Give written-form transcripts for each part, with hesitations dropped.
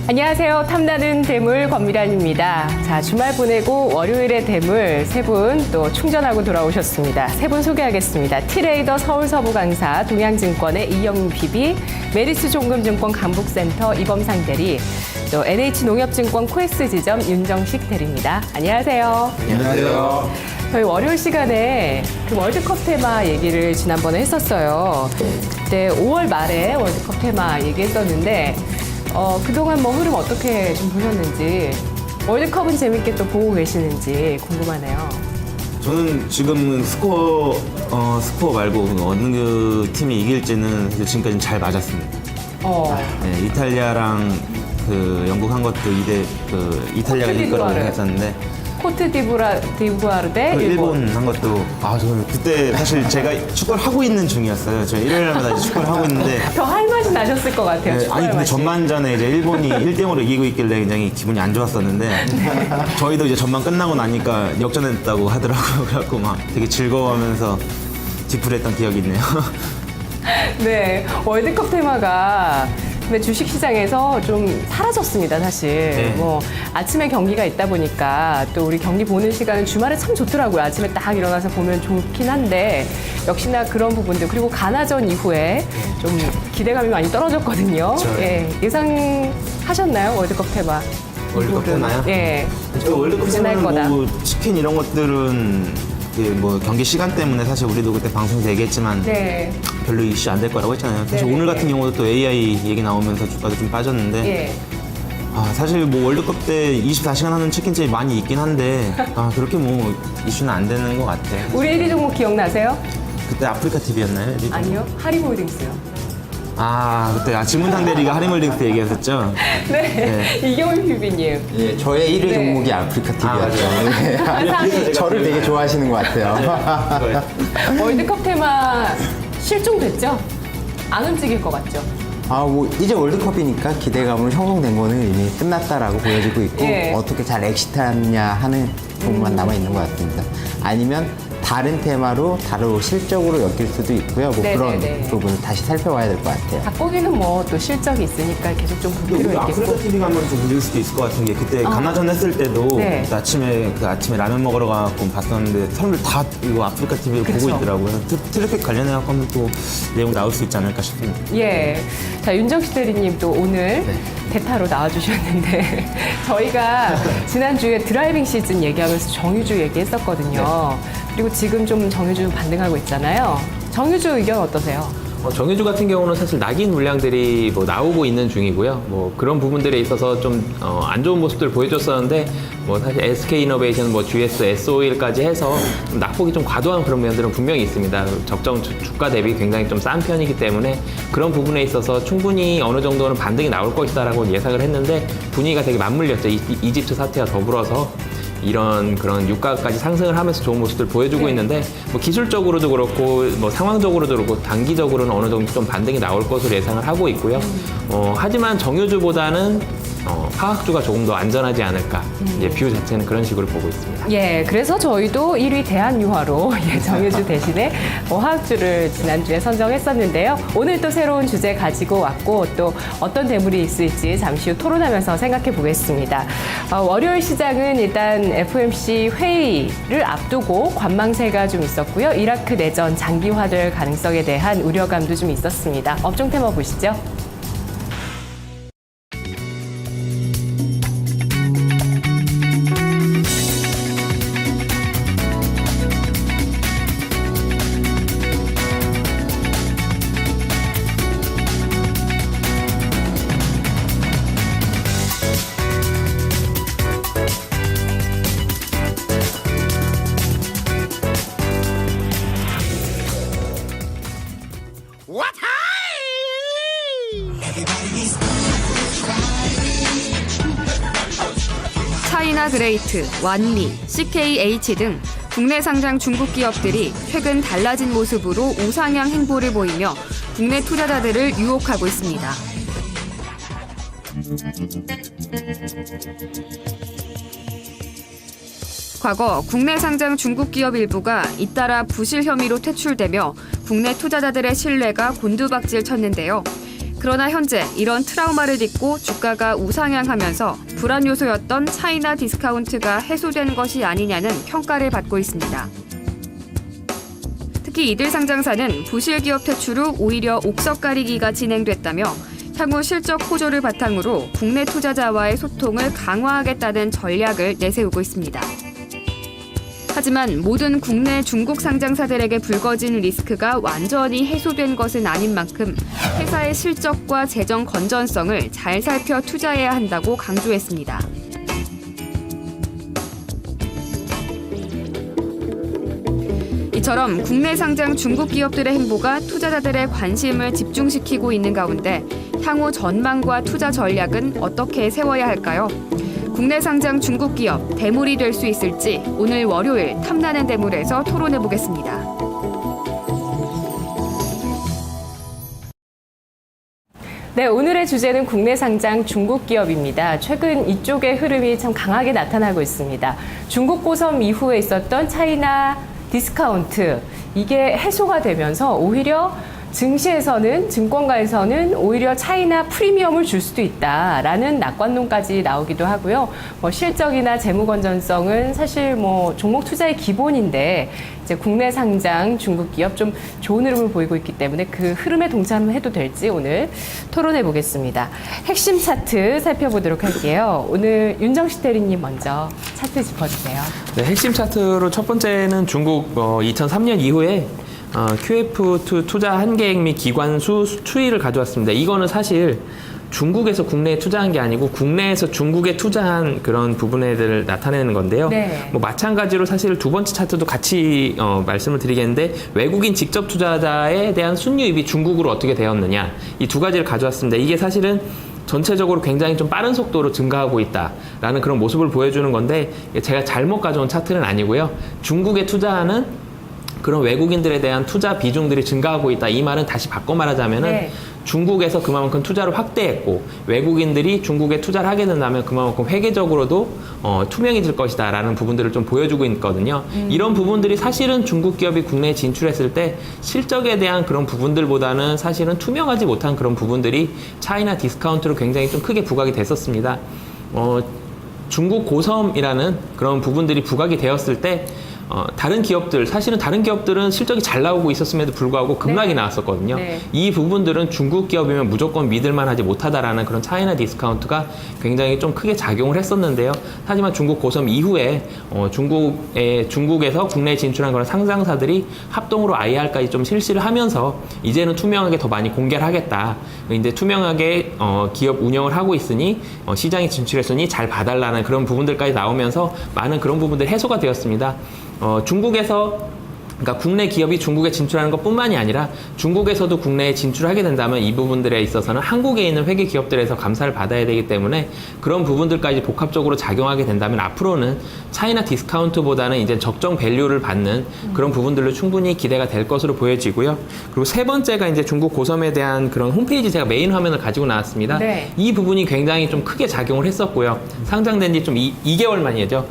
안녕하세요. 탐나는 대물 권미란입니다. 자, 주말 보내고 월요일의 대물 세 분 또 충전하고 돌아오셨습니다. 세 분 소개하겠습니다. 티레이더 서울서부 강사, 동양증권의 이영민 PB, 메리츠 종금증권 강북센터 이범상 대리, 또 NH농협증권 코엑스 지점 윤정식 대리입니다. 안녕하세요. 안녕하세요. 저희 월요일 시간에 그 월드컵 테마 얘기를 지난번에 했었어요. 그때 5월 말에 월드컵 테마 얘기했었는데 그동안 뭐 흐름 어떻게 좀 보셨는지, 월드컵은 재밌게 또 보고 계시는지 궁금하네요. 저는 지금 스코어 말고 어느 팀이 이길지는 사실 지금까지 잘 맞았습니다. 네, 이탈리아랑 그 영국 한 것도 2대 이탈리아가 이길 거라고 생각했었는데 코트 디부아르 대 일본 한 것도 저는 그때 사실 제가 축구를 하고 있는 중이었어요. 제가 일요일마다 이제 축구를 하고 있는데 더 할 맛이 나셨을 것 같아요. 네, 아니 근데 맛이. 전반전에 이제 일본이 1대0으로 이기고 있길래 굉장히 기분이 안 좋았었는데 저희도 이제 전반 끝나고 나니까 역전했다고 하더라고요. 그래갖고 막 되게 즐거워하면서 뒤풀이했던 기억이 있네요. 네, 월드컵 테마가 근데 주식시장에서 좀 사라졌습니다, 사실. 네. 뭐 아침에 경기가 있다 보니까 또 우리 경기 보는 시간은 주말에 참 좋더라고요. 아침에 딱 일어나서 보면 좋긴 한데 역시나 그런 부분들, 그리고 가나전 이후에 좀 기대감이 많이 떨어졌거든요. 예, 예상하셨나요, 월드컵 테마? 월드컵 테마요? 예. 월드컵 부진할 때문에 거다. 뭐 치킨 이런 것들은 뭐 경기 시간 때문에 사실 우리도 그때 방송에서 얘기했지만 네. 별로 이슈 안 될 거라고 했잖아요. 사실 네네. 오늘 같은 경우도 또 AI 얘기 나오면서 주가도 좀 빠졌는데 예. 사실 뭐 월드컵 때 24시간 하는 치킨집이 많이 있긴 한데 그렇게 뭐 이슈는 안 되는 것 같아요. 우리 1위 종목 기억나세요? 그때 아프리카 TV였나요? 아니요. 하리몰딩스요. 그때 질문상 대리가 하리몰딩스 얘기했었죠. 네. 이경민 PB님. 예, 저의 1위 네. 종목이 아프리카 TV였죠. 저를 되게 좋아하시는 것 같아요. 월드컵 테마 실종됐죠? 안 움직일 것 같죠? 뭐 이제 월드컵이니까 기대감으로 형성된 거는 이미 끝났다라고 보여지고 있고 예. 어떻게 잘 엑시트하느냐 하는 부분만 남아 있는 것 같습니다. 아니면 다른 테마로 다른 실적으로 엮일 수도 있고요. 뭐 그런 네네네. 부분을 다시 살펴봐야 될 것 같아요. 닭고기는 뭐 또 실적이 있으니까 계속 좀 볼 필요 아프리카 있겠고. TV가 한번 좀 문제일 수도 있을 것 같은 게 그때 가나전 했을 때도 네. 그 아침에 라면 먹으러 가고 봤었는데 사람들 다 이거 아프리카 TV를 그쵸. 보고 있더라고요. 트래픽 관련해서 하면 또 내용 나올 수 있지 않을까 싶습니다. 예. 자, 윤정식 대리님 또 오늘 대타로 나와주셨는데 저희가 지난주에 드라이빙 시즌 얘기하면서 정유주 얘기했었거든요. 그리고 지금 좀 정유주 반등하고 있잖아요. 정유주 의견 어떠세요? 정유주 같은 경우는 사실 낙인 물량들이 뭐 나오고 있는 중이고요. 뭐 그런 부분들에 있어서 좀 안 좋은 모습들을 보여줬었는데 뭐 사실 SK이노베이션, 뭐 GS, S-OIL까지 해서 좀 낙폭이 좀 과도한 그런 면들은 분명히 있습니다. 적정 주가 대비 굉장히 좀 싼 편이기 때문에 그런 부분에 있어서 충분히 어느 정도는 반등이 나올 것이다라고 예상을 했는데 분위기가 되게 맞물렸죠. 이집트 사태와 더불어서 이런 그런 유가까지 상승을 하면서 좋은 모습들 보여주고 있는데 뭐 기술적으로도 그렇고 뭐 상황적으로도 그렇고 단기적으로는 어느 정도 좀 반등이 나올 것으로 예상을 하고 있고요. 하지만 정유주보다는 화학주가 조금 더 안전하지 않을까. 이제 뷰 자체는 그런 식으로 보고 있습니다. 예, 그래서 저희도 1위 대한유화로 정유주 대신에 화학주를 지난주에 선정했었는데요. 오늘 또 새로운 주제 가지고 왔고 또 어떤 대물이 있을지 잠시 후 토론하면서 생각해 보겠습니다. 월요일 시장은 일단 FOMC 회의를 앞두고 관망세가 좀 있었고요. 이라크 내전 장기화될 가능성에 대한 우려감도 좀 있었습니다. 업종 테마 보시죠. 차이나 그레이트, 완리, CKH 등 국내 상장 중국 기업들이 최근 달라진 모습으로 우상향 행보를 보이며 국내 투자자들을 유혹하고 있습니다. 과거 국내 상장 중국 기업 일부가 잇따라 부실 혐의로 퇴출되며 국내 투자자들의 신뢰가 곤두박질 쳤는데요. 그러나 현재 이런 트라우마를 딛고 주가가 우상향하면서 불안 요소였던 차이나 디스카운트가 해소된 것이 아니냐는 평가를 받고 있습니다. 특히 이들 상장사는 부실 기업 퇴출 후 오히려 옥석 가리기가 진행됐다며 향후 실적 호조를 바탕으로 국내 투자자와의 소통을 강화하겠다는 전략을 내세우고 있습니다. 하지만 모든 국내 중국 상장사들에게 불거진 리스크가 완전히 해소된 것은 아닌 만큼 회사의 실적과 재정 건전성을 잘 살펴 투자해야 한다고 강조했습니다. 이처럼 국내 상장 중국 기업들의 행보가 투자자들의 관심을 집중시키고 있는 가운데 향후 전망과 투자 전략은 어떻게 세워야 할까요? 국내 상장 중국 기업 대물이 될 수 있을지 오늘 월요일 탐나는 대물에서 토론해 보겠습니다. 네, 오늘의 주제는 국내 상장 중국 기업입니다. 최근 이쪽의 흐름이 참 강하게 나타나고 있습니다. 중국 고섬 이후에 있었던 차이나 디스카운트, 이게 해소가 되면서 오히려 증시에서는, 증권가에서는 오히려 차이나 프리미엄을 줄 수도 있다라는 낙관론까지 나오기도 하고요. 실적이나 재무 건전성은 사실 종목 투자의 기본인데 이제 국내 상장 중국 기업 좀 좋은 흐름을 보이고 있기 때문에 그 흐름에 동참해도 될지 오늘 토론해 보겠습니다. 핵심 차트 살펴보도록 할게요. 오늘 윤정식 대리님 먼저 차트 짚어주세요. 네, 핵심 차트로 첫 번째는 중국 2003년 이후에 QF2 투자 한계액 및 기관수 추이를 가져왔습니다. 이거는 사실 중국에서 국내에 투자한 게 아니고 국내에서 중국에 투자한 그런 부분들을 나타내는 건데요. 네. 마찬가지로 사실 두 번째 차트도 같이 말씀을 드리겠는데 외국인 직접 투자자에 대한 순유입이 중국으로 어떻게 되었느냐, 이 두 가지를 가져왔습니다. 이게 사실은 전체적으로 굉장히 좀 빠른 속도로 증가하고 있다라는 그런 모습을 보여주는 건데 제가 잘못 가져온 차트는 아니고요. 중국에 투자하는 그런 외국인들에 대한 투자 비중들이 증가하고 있다. 이 말은 다시 바꿔 말하자면은 네. 중국에서 그만큼 투자를 확대했고 외국인들이 중국에 투자를 하게 된다면 그만큼 회계적으로도 투명해질 것이다 라는 부분들을 좀 보여주고 있거든요. 이런 부분들이 사실은 중국 기업이 국내에 진출했을 때 실적에 대한 그런 부분들보다는 사실은 투명하지 못한 그런 부분들이 차이나 디스카운트로 굉장히 좀 크게 부각이 됐었습니다. 중국 고섬이라는 그런 부분들이 부각이 되었을 때 다른 기업들, 사실은 다른 기업들은 실적이 잘 나오고 있었음에도 불구하고 급락이 네. 나왔었거든요. 네. 이 부분들은 중국 기업이면 무조건 믿을만하지 못하다라는 그런 차이나 디스카운트가 굉장히 좀 크게 작용을 했었는데요. 하지만 중국 고섬 이후에 중국에서 국내에 진출한 그런 상장사들이 합동으로 IR까지 좀 실시를 하면서 이제는 투명하게 더 많이 공개를 하겠다. 이제 투명하게 기업 운영을 하고 있으니 시장에 진출했으니 잘 봐달라는 그런 부분들까지 나오면서 많은 그런 부분들이 해소가 되었습니다. 중국에서 그러니까 국내 기업이 중국에 진출하는 것뿐만이 아니라 중국에서도 국내에 진출하게 된다면 이 부분들에 있어서는 한국에 있는 회계 기업들에서 감사를 받아야 되기 때문에 그런 부분들까지 복합적으로 작용하게 된다면 앞으로는 차이나 디스카운트보다는 이제 적정 밸류를 받는 그런 부분들로 충분히 기대가 될 것으로 보여지고요. 그리고 세 번째가 이제 중국 고섬에 대한 그런 홈페이지 제가 메인 화면을 가지고 나왔습니다. 네. 이 부분이 굉장히 좀 크게 작용을 했었고요. 상장된 지 좀 2개월 만이죠.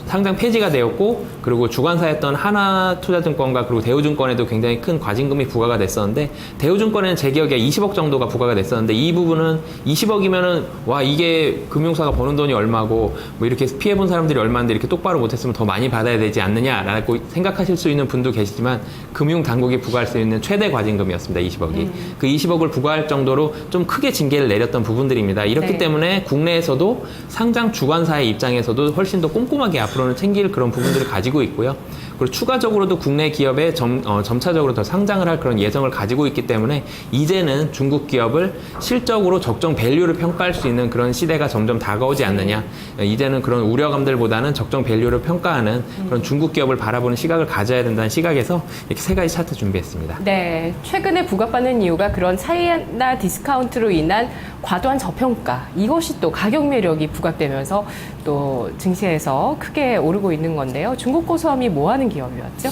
상장 폐지가 되었고 그리고 주관사였던 하나투자증권과 그리고 대우증권에도 굉장히 큰 과징금이 부과가 됐었는데 대우증권에는 제 기억에 20억 정도가 부과가 됐었는데 이 부분은 20억이면은 와 이게 금융사가 버는 돈이 얼마고 뭐 이렇게 피해본 사람들이 얼마인데 이렇게 똑바로 못했으면 더 많이 받아야 되지 않느냐라고 생각하실 수 있는 분도 계시지만 금융당국이 부과할 수 있는 최대 과징금이었습니다. 20억이. 그 20억을 부과할 정도로 좀 크게 징계를 내렸던 부분들입니다. 이렇기 네. 때문에 국내에서도 상장 주관사의 입장에서도 훨씬 더 꼼꼼하게 앞으로는 챙길 그런 부분들을 가지고 있고요. 그리고 추가적으로도 국내 기업에 점차적으로 더 상장을 할 그런 예정을 가지고 있기 때문에 이제는 중국 기업을 실적으로 적정 밸류를 평가할 수 있는 그런 시대가 점점 다가오지 않느냐. 이제는 그런 우려감들보다는 적정 밸류를 평가하는 그런 중국 기업을 바라보는 시각을 가져야 된다는 시각에서 이렇게 세 가지 차트 준비했습니다. 네, 최근에 부각받는 이유가 그런 차이나 디스카운트로 인한 과도한 저평가, 이것이 또 가격 매력이 부각되면서 또 증시에서 크게 오르고 있는 건데요. 중국 고섬이 뭐 하는 기업이었죠?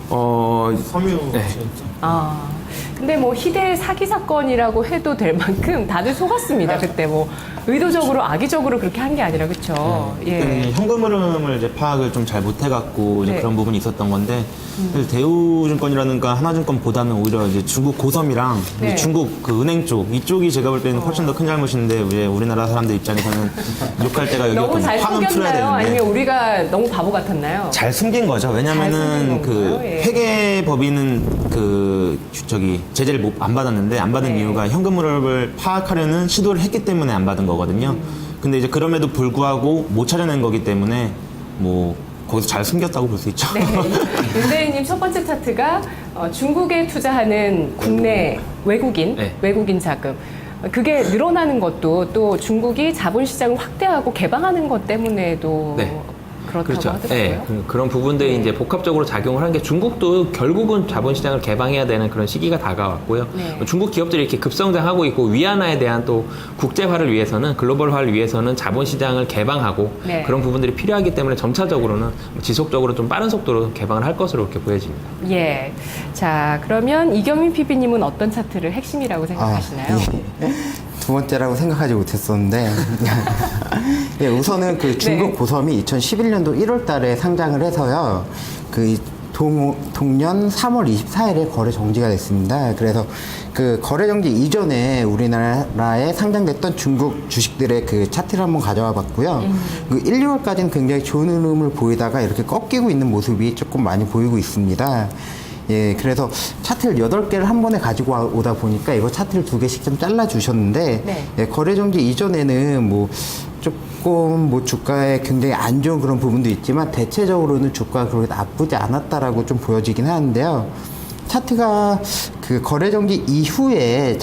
섬유 네. 근데 희대 사기 사건이라고 해도 될 만큼 다들 속았습니다. 그때 의도적으로 악의적으로 그렇게 한 게 아니라 그렇죠. 예. 현금 흐름을 이제 파악을 좀 잘 못해갖고 이제 네. 그런 부분이 있었던 건데 사실 대우증권이라든가 하나증권보다는 오히려 이제 중국 고섬이랑 네. 이제 중국 그 은행 쪽 이쪽이 제가 볼 때는 훨씬 더 큰 잘못인데 왜 우리나라 사람들 입장에서는 욕할 때가 너무 여기였거든요. 잘 화는 풀어야 숨겼나요? 아니면 되는데 우리가 너무 바보 같았나요? 잘 숨긴 거죠. 잘 왜냐면은 숨긴 그 건가요? 예. 회계법인은 그 저기 제재를 안 받았는데 안 받은 네. 이유가 현금 흐름을 파악하려는 시도를 했기 때문에 안 받은 거거든요. 근데 이제 그럼에도 불구하고 못 찾아낸 거기 때문에 뭐 거기서 잘 숨겼다고 볼 수 있죠. 네. 윤대리님 첫 번째 차트가 중국에 투자하는 국내 외국인, 네. 외국인 자금. 그게 늘어나는 것도 또 중국이 자본시장을 확대하고 개방하는 것 때문에도 네. 그렇다고 그렇죠. 하더라고요. 네, 그런 부분들이 네. 이제 복합적으로 작용을 한 게 중국도 결국은 자본시장을 개방해야 되는 그런 시기가 다가왔고요. 네. 중국 기업들이 이렇게 급성장하고 있고 위안화에 대한 또 국제화를 위해서는 글로벌화를 위해서는 자본시장을 개방하고 네. 그런 부분들이 필요하기 때문에 점차적으로는 지속적으로 좀 빠른 속도로 개방을 할 것으로 이렇게 보여집니다. 예. 자, 그러면 이경민 PB님은 어떤 차트를 핵심이라고 생각하시나요? 두 번째라고 생각하지 못했었는데 예, 우선은 그 중국 네. 고섬이 2011년도 1월 달에 상장을 해서요. 그 동년 3월 24일에 거래 정지가 됐습니다. 그래서 그 거래 정지 이전에 우리나라에 상장됐던 중국 주식들의 그 차트를 한번 가져와 봤고요. 그 1, 2월까지는 굉장히 좋은 흐름을 보이다가 이렇게 꺾이고 있는 모습이 조금 많이 보이고 있습니다. 예, 그래서 차트를 8개를 한 번에 가지고 오다 보니까 이거 차트를 2개씩 좀 잘라주셨는데, 네. 예, 거래 정지 이전에는 뭐 조금 뭐 주가에 굉장히 안 좋은 그런 부분도 있지만 대체적으로는 주가가 그렇게 나쁘지 않았다라고 좀 보여지긴 하는데요. 차트가 그 거래 정지 이후에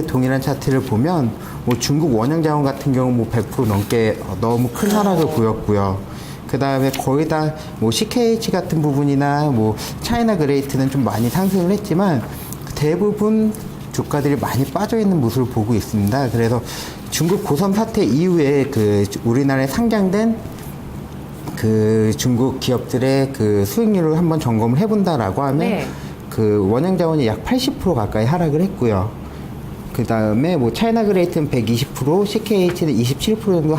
동일한 차트를 보면 뭐 중국 원형 자원 같은 경우 뭐 100% 넘게 너무 큰 하락을 보였고요. 그 다음에 거의 다 뭐 CKH 같은 부분이나 뭐 차이나 그레이트는 좀 많이 상승을 했지만 대부분 주가들이 많이 빠져 있는 모습을 보고 있습니다. 그래서 중국 고섬 사태 이후에 그 우리나라에 상장된 그 중국 기업들의 그 수익률을 한번 점검을 해본다라고 하면 네. 그 원형 자원이 약 80% 가까이 하락을 했고요. 그 다음에 뭐 차이나 그레이트는 120%, CKH는 27% 정도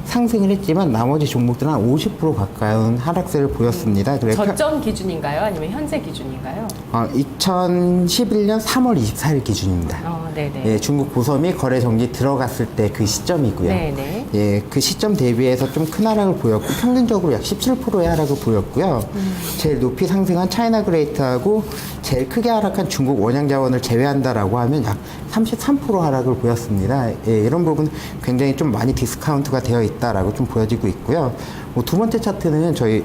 상승을 했지만 나머지 종목들은 한 50% 가까운 하락세를 보였습니다. 그래서 저점 기준인가요? 아니면 현재 기준인가요? 2011년 3월 24일 기준입니다. 네네. 예, 중국 고섬이 거래 정지 들어갔을 때 그 시점이고요. 네네. 예, 그 시점 대비해서 좀 큰 하락을 보였고 평균적으로 약 17%의 하락을 보였고요. 제일 높이 상승한 차이나 그레이트하고 제일 크게 하락한 중국 원양 자원을 제외한다라고 하면 약 33% 하락을 보였습니다. 예, 이런 부분 굉장히 좀 많이 디스카운트가 되어 있다라고 좀 보여지고 있고요. 뭐 두 번째 차트는 저희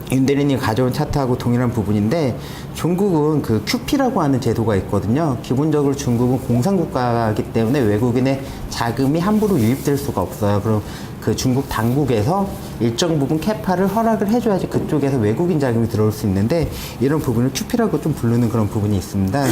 윤대리님 가져온 차트하고 동일한 부분인데 중국은 그 QP라고 하는 제도가 있거든요. 기본적으로 중국은 공산국가이기 때문에 외국인의 자금이 함부로 유입될 수가 없어요. 그럼 그 중국 당국에서 일정 부분 캐파를 허락을 해줘야지 그쪽에서 외국인 자금이 들어올 수 있는데 이런 부분을 QP라고 좀 부르는 그런 부분이 있습니다.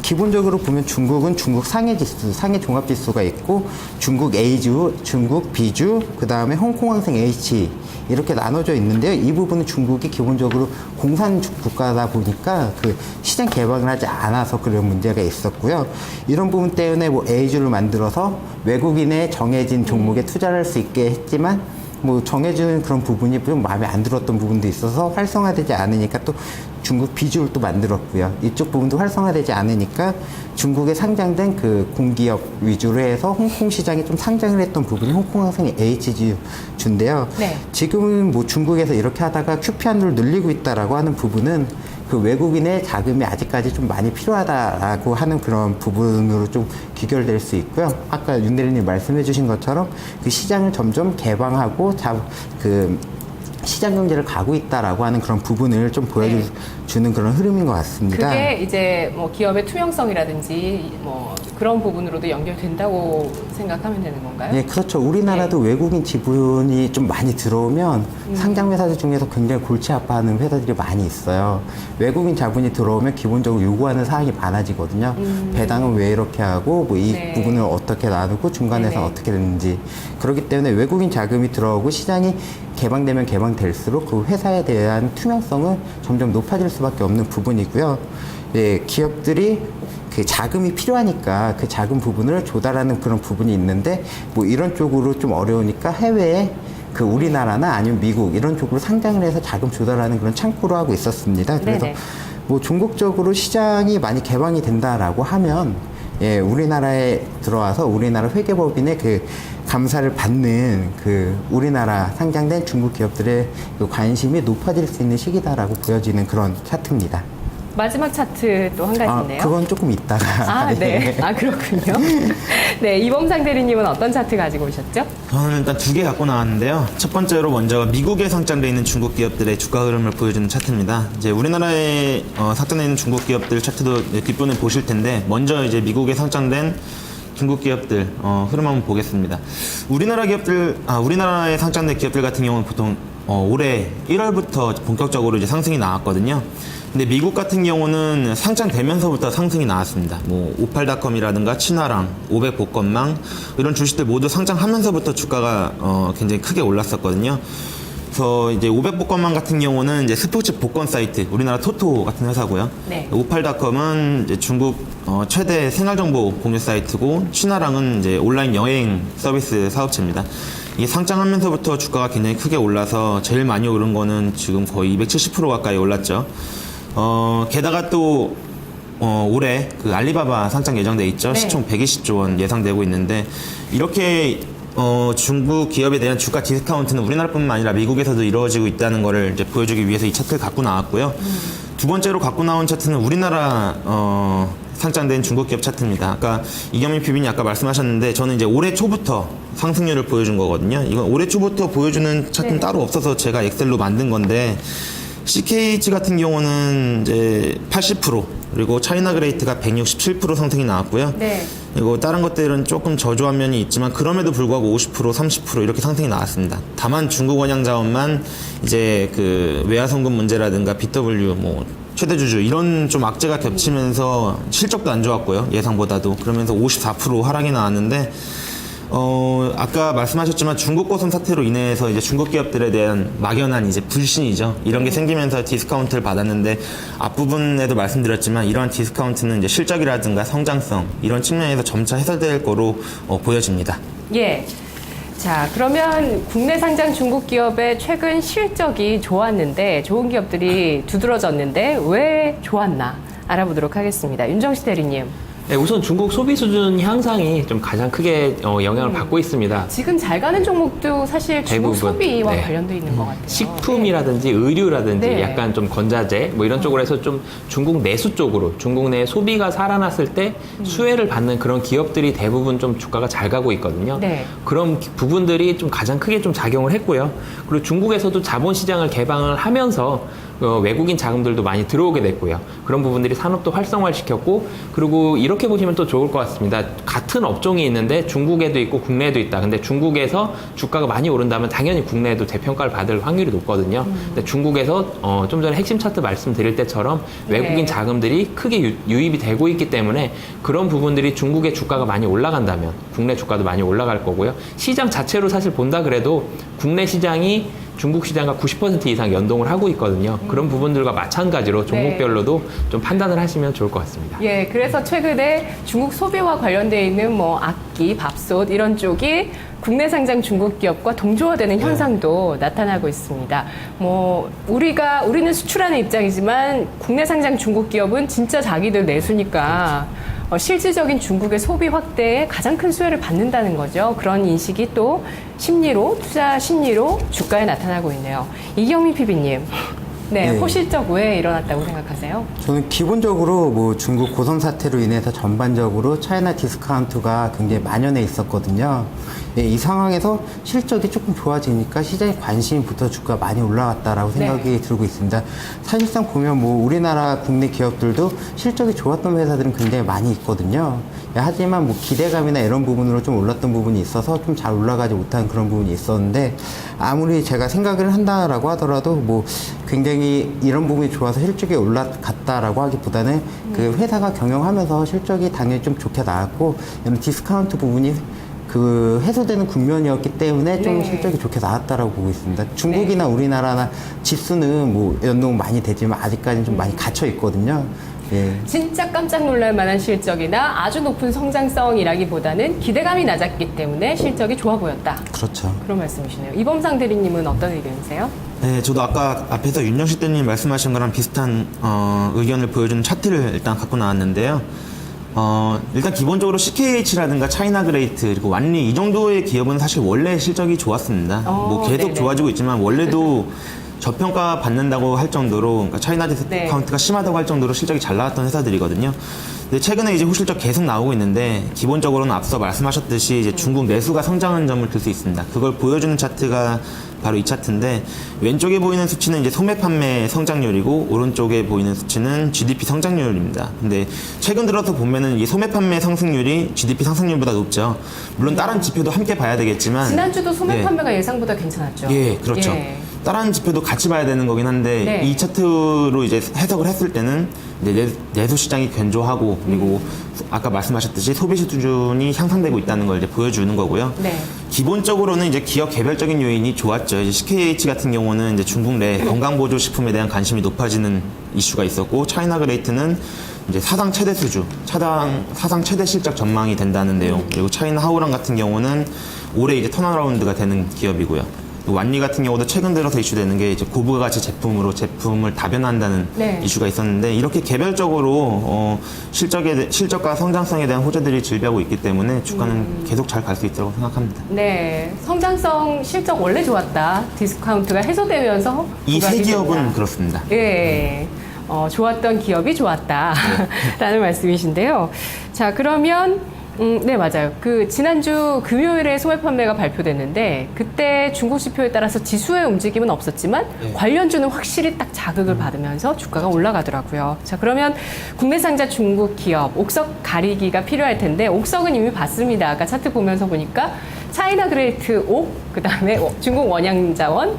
기본적으로 보면 중국은 중국 상해지수, 상해종합지수가 있고 중국 A주, 중국 B주, 그 다음에 홍콩항생 H 이렇게 나눠져 있는데요. 이 부분은 중국이 기본적으로 공산 국가다 보니까 그 시장 개방을 하지 않아서 그런 문제가 있었고요. 이런 부분 때문에 뭐 A주를 만들어서 외국인의 정해진 종목에 투자를 할 수 있게 했지만 뭐 정해주는 그런 부분이 좀 마음에 안 들었던 부분도 있어서 활성화되지 않으니까 또 중국 B주를 또 만들었고요. 이쪽 부분도 활성화되지 않으니까 중국에 상장된 그 공기업 위주로 해서 홍콩 시장에 좀 상장을 했던 부분이 홍콩항생 HG주인데요. 네. 지금은 뭐 중국에서 이렇게 하다가 QP 한도를 늘리고 있다라고 하는 부분은 그 외국인의 자금이 아직까지 좀 많이 필요하다라고 하는 그런 부분으로 좀 귀결될 수 있고요. 아까 윤대리님 말씀해 주신 것처럼 그 시장을 점점 개방하고 그 시장 경제를 가고 있다라고 하는 그런 부분을 좀 보여주는 그런 흐름인 것 같습니다. 그게 이제 뭐 기업의 투명성이라든지 뭐 그런 부분으로도 연결된다고 생각하면 되는 건가요? 예, 그렇죠. 우리나라도 외국인 지분이 좀 많이 들어오면 상장 회사들 중에서 굉장히 골치 아파하는 회사들이 많이 있어요. 외국인 자본이 들어오면 기본적으로 요구하는 사항이 많아지거든요. 배당은 왜 이렇게 하고 뭐 이 네. 부분을 어떻게 나누고 중간에서 네네. 어떻게 되는지. 그렇기 때문에 외국인 자금이 들어오고 시장이 개방되면 개방될수록 그 회사에 대한 투명성은 점점 높아질 수밖에 없는 부분이고요. 예, 기업들이 그 자금이 필요하니까 그 자금 부분을 조달하는 그런 부분이 있는데 뭐 이런 쪽으로 좀 어려우니까 해외에 그 우리나라나 아니면 미국 이런 쪽으로 상장을 해서 자금 조달하는 그런 창구로 하고 있었습니다. 그래서 네네. 뭐 종국적으로 시장이 많이 개방이 된다라고 하면 예, 우리나라에 들어와서 우리나라 회계법인의 그 감사를 받는 그 우리나라 상장된 중국 기업들의 그 관심이 높아질 수 있는 시기다라고 보여지는 그런 차트입니다. 마지막 차트 또 한 가지 있네요. 그건 조금 있다가. 아, 네. 아, 그렇군요. 네, 이범상 대리님은 어떤 차트 가지고 오셨죠? 저는 일단 2개 갖고 나왔는데요. 첫 번째로 먼저 미국에 상장돼 있는 중국 기업들의 주가 흐름을 보여주는 차트입니다. 이제 우리나라에 상장돼 있는 중국 기업들 차트도 뒷부분에 보실 텐데, 먼저 이제 미국에 상장된 중국 기업들 흐름 한번 보겠습니다. 우리나라에 상장된 기업들 같은 경우는 보통 올해 1월부터 본격적으로 이제 상승이 나왔거든요. 근데 미국 같은 경우는 상장되면서부터 상승이 나왔습니다. 뭐 오팔닷컴이라든가 친화랑, 500 복권망 이런 주식들 모두 상장하면서부터 주가가 굉장히 크게 올랐었거든요. 그래서 이제 500 복권망 같은 경우는 이제 스포츠 복권 사이트, 우리나라 토토 같은 회사고요. 네. 오팔닷컴은 이제 중국 최대 생활정보 공유 사이트고, 친화랑은 이제 온라인 여행 서비스 사업체입니다. 이게 상장하면서부터 주가가 굉장히 크게 올라서 제일 많이 오른 거는 지금 거의 270% 가까이 올랐죠. 게다가 또 올해 그 알리바바 상장 예정돼 있죠. 네. 시총 120조 원 예상되고 있는데, 이렇게 중국 기업에 대한 주가 디스카운트는 우리나라뿐만 아니라 미국에서도 이루어지고 있다는 것을 이제 보여주기 위해서 이 차트를 갖고 나왔고요. 두 번째로 갖고 나온 차트는 우리나라 상장된 중국 기업 차트입니다. 아까 이경민 PB님 아까 말씀하셨는데, 저는 이제 올해 초부터 상승률을 보여준 거거든요. 이건 올해 초부터 보여주는 차트는 네. 따로 없어서 제가 엑셀로 만든 건데, CKH 같은 경우는 이제 80%, 그리고 차이나 그레이트가 167% 상승이 나왔고요. 네. 그리고 다른 것들은 조금 저조한 면이 있지만 그럼에도 불구하고 50%, 30% 이렇게 상승이 나왔습니다. 다만 중국 원양 자원만 이제 그 외화송금 문제라든가 BW 뭐 최대주주 이런 좀 악재가 겹치면서 실적도 안 좋았고요. 예상보다도. 그러면서 54% 하락이 나왔는데, 아까 말씀하셨지만 중국 고성 사태로 인해서 이제 중국 기업들에 대한 막연한 이제 불신이죠. 이런 게 생기면서 디스카운트를 받았는데, 앞부분에도 말씀드렸지만 이러한 디스카운트는 이제 실적이라든가 성장성 이런 측면에서 점차 해소될 거로 보여집니다. 예. 자, 그러면 국내 상장 중국 기업의 최근 실적이 좋았는데, 좋은 기업들이 두드러졌는데 왜 좋았나 알아보도록 하겠습니다. 윤정식 대리님. 네, 우선 중국 소비 수준 향상이 좀 가장 크게 영향을 받고 있습니다. 지금 잘 가는 종목도 사실 중국 대부분, 소비와 네. 관련돼 있는 것 같아요. 식품이라든지 의류라든지 네. 약간 좀 건자재 뭐 이런 쪽으로 해서 좀 중국 내수 쪽으로, 중국 내 소비가 살아났을 때 수혜를 받는 그런 기업들이 대부분 좀 주가가 잘 가고 있거든요. 네. 그런 부분들이 좀 가장 크게 좀 작용을 했고요. 그리고 중국에서도 자본시장을 개방을 하면서 외국인 자금들도 많이 들어오게 됐고요. 그런 부분들이 산업도 활성화시켰고, 그리고 이렇게 보시면 또 좋을 것 같습니다. 같은 업종이 있는데 중국에도 있고 국내에도 있다. 근데 중국에서 주가가 많이 오른다면 당연히 국내에도 재평가를 받을 확률이 높거든요. 근데 중국에서 좀 전에 핵심 차트 말씀드릴 때처럼 외국인 네. 자금들이 크게 유입이 되고 있기 때문에 그런 부분들이 중국의 주가가 많이 올라간다면 국내 주가도 많이 올라갈 거고요. 시장 자체로 사실 본다 그래도 국내 시장이 중국 시장과 90% 이상 연동을 하고 있거든요. 그런 부분들과 마찬가지로 종목별로도 좀 판단을 하시면 좋을 것 같습니다. 예, 그래서 최근에 중국 소비와 관련되어 있는 뭐 악기, 밥솥 이런 쪽이 국내 상장 중국 기업과 동조화되는 현상도 나타나고 있습니다. 뭐 우리는 수출하는 입장이지만 국내 상장 중국 기업은 진짜 자기들 내수니까 실질적인 중국의 소비 확대에 가장 큰 수혜를 받는다는 거죠. 그런 인식이 또 심리로, 투자 심리로 주가에 나타나고 있네요. 이경민 PB님, 네, 네. 호실적 왜 일어났다고 생각하세요? 저는 기본적으로 뭐 중국 고성 사태로 인해서 전반적으로 차이나 디스카운트가 굉장히 만연해 있었거든요. 예, 이 상황에서 실적이 조금 좋아지니까 시장의 관심부터 주가가 많이 올라갔다라고 생각이 들고 있습니다. 사실상 보면 뭐 우리나라 국내 기업들도 실적이 좋았던 회사들은 굉장히 많이 있거든요. 예, 하지만 뭐 기대감이나 이런 부분으로 좀 올랐던 부분이 있어서 좀 잘 올라가지 못한 그런 부분이 있었는데, 아무리 제가 생각을 한다라고 하더라도 뭐 굉장히 이런 부분이 좋아서 실적이 올라갔다라고 하기보다는 그 회사가 경영하면서 실적이 당연히 좀 좋게 나왔고, 이런 디스카운트 부분이 그 해소되는 국면이었기 때문에 좀 네. 실적이 좋게 나왔다라고 보고 있습니다. 중국이나 우리나라나 지수는 뭐 연동 많이 되지만 아직까지는 좀 많이 갇혀 있거든요. 예. 진짜 깜짝 놀랄 만한 실적이나 아주 높은 성장성이라기보다는 기대감이 낮았기 때문에 실적이 좋아 보였다. 그렇죠. 그런 말씀이시네요. 이범상 대리님은 어떤 의견이세요? 네, 저도 아까 앞에서 윤정식 대리님 말씀하신 거랑 비슷한 의견을 보여주는 차트를 일단 갖고 나왔는데요. 일단 기본적으로 CKH라든가 차이나그레이트 그리고 완리 이 정도의 기업은 사실 원래 실적이 좋았습니다. 뭐 계속 네네. 좋아지고 있지만 원래도 저평가 받는다고 할 정도로 그러니까 차이나 디스카운트가 심하다고 할 정도로 실적이 잘 나왔던 회사들이거든요. 근데 최근에 이제 호실적 계속 나오고 있는데 기본적으로는 앞서 말씀하셨듯이 이제 중국 내수가 성장한 점을 들 수 있습니다. 그걸 보여주는 차트가 바로 이 차트인데 왼쪽에 보이는 수치는 이제 소매 판매 성장률이고 오른쪽에 보이는 수치는 GDP 성장률입니다. 근데 최근 들어서 보면은 이 소매 판매 상승률이 GDP 상승률보다 높죠. 물론 다른 지표도 함께 봐야 되겠지만 지난주도 소매 네. 판매가 예상보다 괜찮았죠. 예, 그렇죠. 예. 다른 지표도 같이 봐야 되는 거긴 한데 네. 이 차트로 이제 해석을 했을 때는 이제 내수 시장이 견조하고 그리고 아까 말씀하셨듯이 소비 수준이 향상되고 있다는 걸 이제 보여주는 거고요. 네. 기본적으로는 이제 기업 개별적인 요인이 좋았죠. 이제 CKH 같은 경우는 이제 중국 내 건강보조 식품에 대한 관심이 높아지는 이슈가 있었고 차이나그레이트는 이제 사상 최대 수주, 사상 최대 실적 전망이 된다는 내용. 그리고 차이나 하오랑 같은 경우는 올해 이제 턴어라운드가 되는 기업이고요. 완리 같은 경우도 최근 들어서 이슈되는 게 이제 고부가 가치 제품으로 제품을 다변한다는 네. 이슈가 있었는데 이렇게 개별적으로 실적과 성장성에 대한 호재들이 질비하고 있기 때문에 주가는 계속 잘 갈 수 있다고 생각합니다. 네. 성장성 실적 원래 좋았다. 디스카운트가 해소되면서 이 세 부각이 기업은 된다. 그렇습니다. 예. 좋았던 기업이 좋았다라는 말씀이신데요. 자, 그러면 네, 맞아요. 지난주 금요일에 소매 판매가 발표됐는데 그때 중국 지표에 따라서 지수의 움직임은 없었지만 관련주는 확실히 딱 자극을 받으면서 주가가 올라가더라고요. 자, 그러면 국내 상자 중국 기업 옥석 가리기가 필요할 텐데 옥석은 이미 봤습니다. 아까 차트 보면서 보니까 차이나 그레이트 옥, 그다음에 중국 원양자원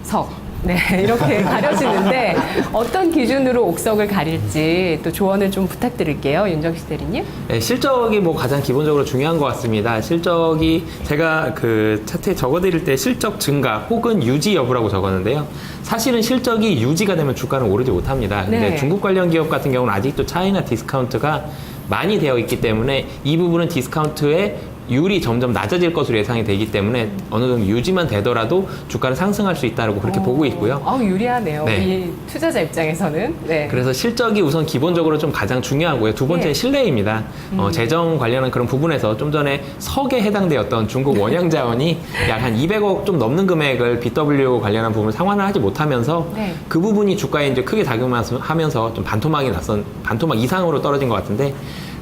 석. 네, 이렇게 가려지는데 어떤 기준으로 옥석을 가릴지 또 조언을 좀 부탁드릴게요. 윤정식 대리님. 네, 실적이 뭐 가장 기본적으로 중요한 것 같습니다. 실적이 제가 그 차트에 적어드릴 때 실적 증가 혹은 유지 여부라고 적었는데요. 사실은 실적이 유지가 되면 주가는 오르지 못합니다. 근데 네. 중국 관련 기업 같은 경우는 아직도 차이나 디스카운트가 많이 되어 있기 때문에 이 부분은 디스카운트의 율이 점점 낮아질 것으로 예상이 되기 때문에 어느 정도 유지만 되더라도 주가는 상승할 수 있다고 그렇게 보고 있고요. 유리하네요. 네. 이 투자자 입장에서는. 네. 그래서 실적이 우선 기본적으로 좀 가장 중요하고요. 두 번째는 네. 신뢰입니다. 재정 관련한 그런 부분에서 좀 전에 석에 해당되었던 중국 원양자원이 약 한 200억 좀 넘는 금액을 BW 관련한 부분을 상환을 하지 못하면서 네. 그 부분이 주가에 이제 크게 작용하면서 좀 반토막 이상으로 떨어진 것 같은데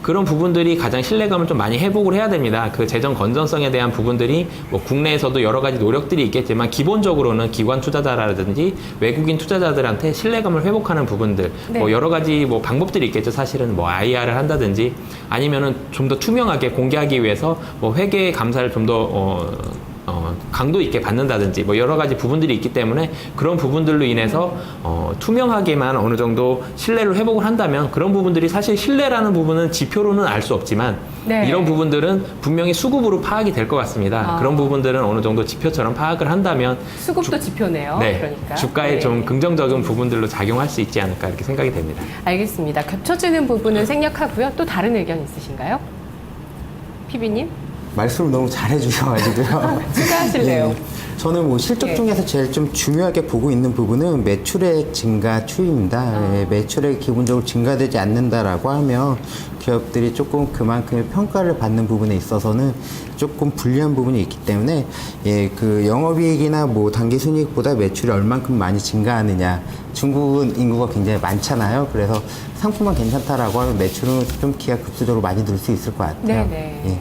그런 부분들이 가장 신뢰감을 좀 많이 회복을 해야 됩니다. 그 재정 건전성에 대한 부분들이 뭐 국내에서도 여러 가지 노력들이 있겠지만 기본적으로는 기관 투자자라든지 외국인 투자자들한테 신뢰감을 회복하는 부분들 네. 뭐 여러 가지 뭐 방법들이 있겠죠. 사실은 뭐 IR을 한다든지 아니면은 좀 더 투명하게 공개하기 위해서 뭐 회계 감사를 좀 더 강도 있게 받는다든지 뭐 여러 가지 부분들이 있기 때문에 그런 부분들로 인해서 투명하게만 어느 정도 신뢰를 회복을 한다면 그런 부분들이 사실 신뢰라는 부분은 지표로는 알 수 없지만 네. 이런 부분들은 분명히 수급으로 파악이 될 것 같습니다. 그런 부분들은 어느 정도 지표처럼 파악을 한다면 수급도 지표네요. 네, 그러니까. 주가에 네. 좀 긍정적인 부분들로 작용할 수 있지 않을까 이렇게 생각이 됩니다. 알겠습니다. 겹쳐지는 부분은 생략하고요. 또 다른 의견 있으신가요? PB님? 말씀을 너무 잘해주셔가지고요. 추가하실래요? 네. 저는 뭐 실적 네. 중에서 제일 좀 중요하게 보고 있는 부분은 매출액 증가 추이입니다. 네, 매출액이 기본적으로 증가되지 않는다라고 하면 기업들이 조금 그만큼의 평가를 받는 부분에 있어서는 조금 불리한 부분이 있기 때문에 그 영업이익이나 뭐 당기순이익보다 매출이 얼만큼 많이 증가하느냐. 중국은 인구가 굉장히 많잖아요. 그래서 상품만 괜찮다라고 하면 매출은 좀 기하급수적으로 많이 늘 수 있을 것 같아요. 네네. 예.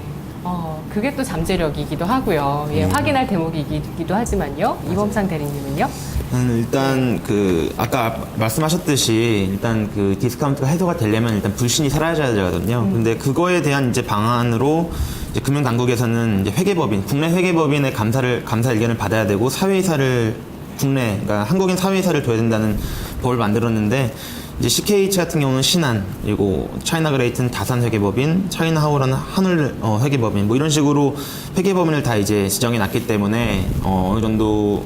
그게 또 잠재력이기도 하고요. 예, 확인할 대목이기도 하지만요. 이범상 대리님은요? 일단 아까 말씀하셨듯이 일단 그 디스카운트가 해소가 되려면 일단 불신이 사라져야 되거든요. 근데 그거에 대한 이제 방안으로 이제 금융당국에서는 이제 회계법인, 국내 회계법인의 감사 의견을 받아야 되고 사회이사를 그러니까 한국인 사회이사를 둬야 된다는 법을 만들었는데 이제 CKH 같은 경우는 신한, 그리고 차이나그레이트는 다산 회계법인, 차이나하우라는 한울 회계법인, 뭐 이런 식으로 회계법인을 다 이제 지정해 놨기 때문에 어느 정도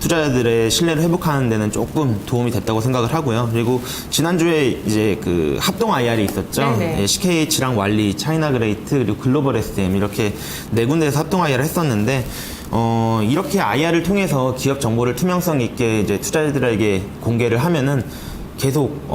투자자들의 신뢰를 회복하는 데는 조금 도움이 됐다고 생각을 하고요. 그리고 지난주에 이제 그 합동 IR이 있었죠. 네네. 예, CKH랑 왈리, 차이나그레이트 그리고 글로벌 SM 이렇게 네 군데에서 합동 IR을 했었는데 이렇게 IR을 통해서 기업 정보를 투명성 있게 이제 투자자들에게 공개를 하면은 계속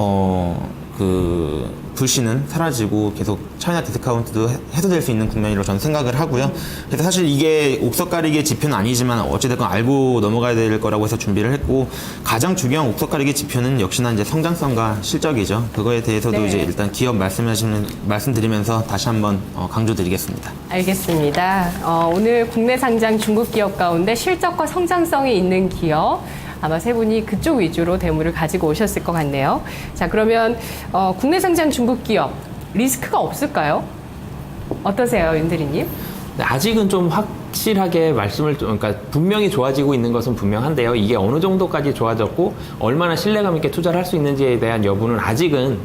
그 불씨는 사라지고 계속 차이나 디스카운트도 해소될 수 있는 국면이라고 저는 생각을 하고요. 그래서 사실 이게 옥석 가리기의 지표는 아니지만 어찌됐건 알고 넘어가야 될 거라고 해서 준비를 했고, 가장 중요한 옥석 가리기 지표는 역시나 이제 성장성과 실적이죠. 그거에 대해서도 네. 이제 일단 기업 말씀드리면서 다시 한번 강조드리겠습니다. 알겠습니다. 오늘 국내 상장 중국 기업 가운데 실적과 성장성이 있는 기업, 아마 세 분이 그쪽 위주로 대물을 가지고 오셨을 것 같네요. 자, 그러면 국내 상장 중국 기업 리스크가 없을까요? 어떠세요, 윤대리님? 아직은 좀 확실하게 그러니까 분명히 좋아지고 있는 것은 분명한데요. 이게 어느 정도까지 좋아졌고 얼마나 신뢰감 있게 투자를 할 수 있는지에 대한 여부는 아직은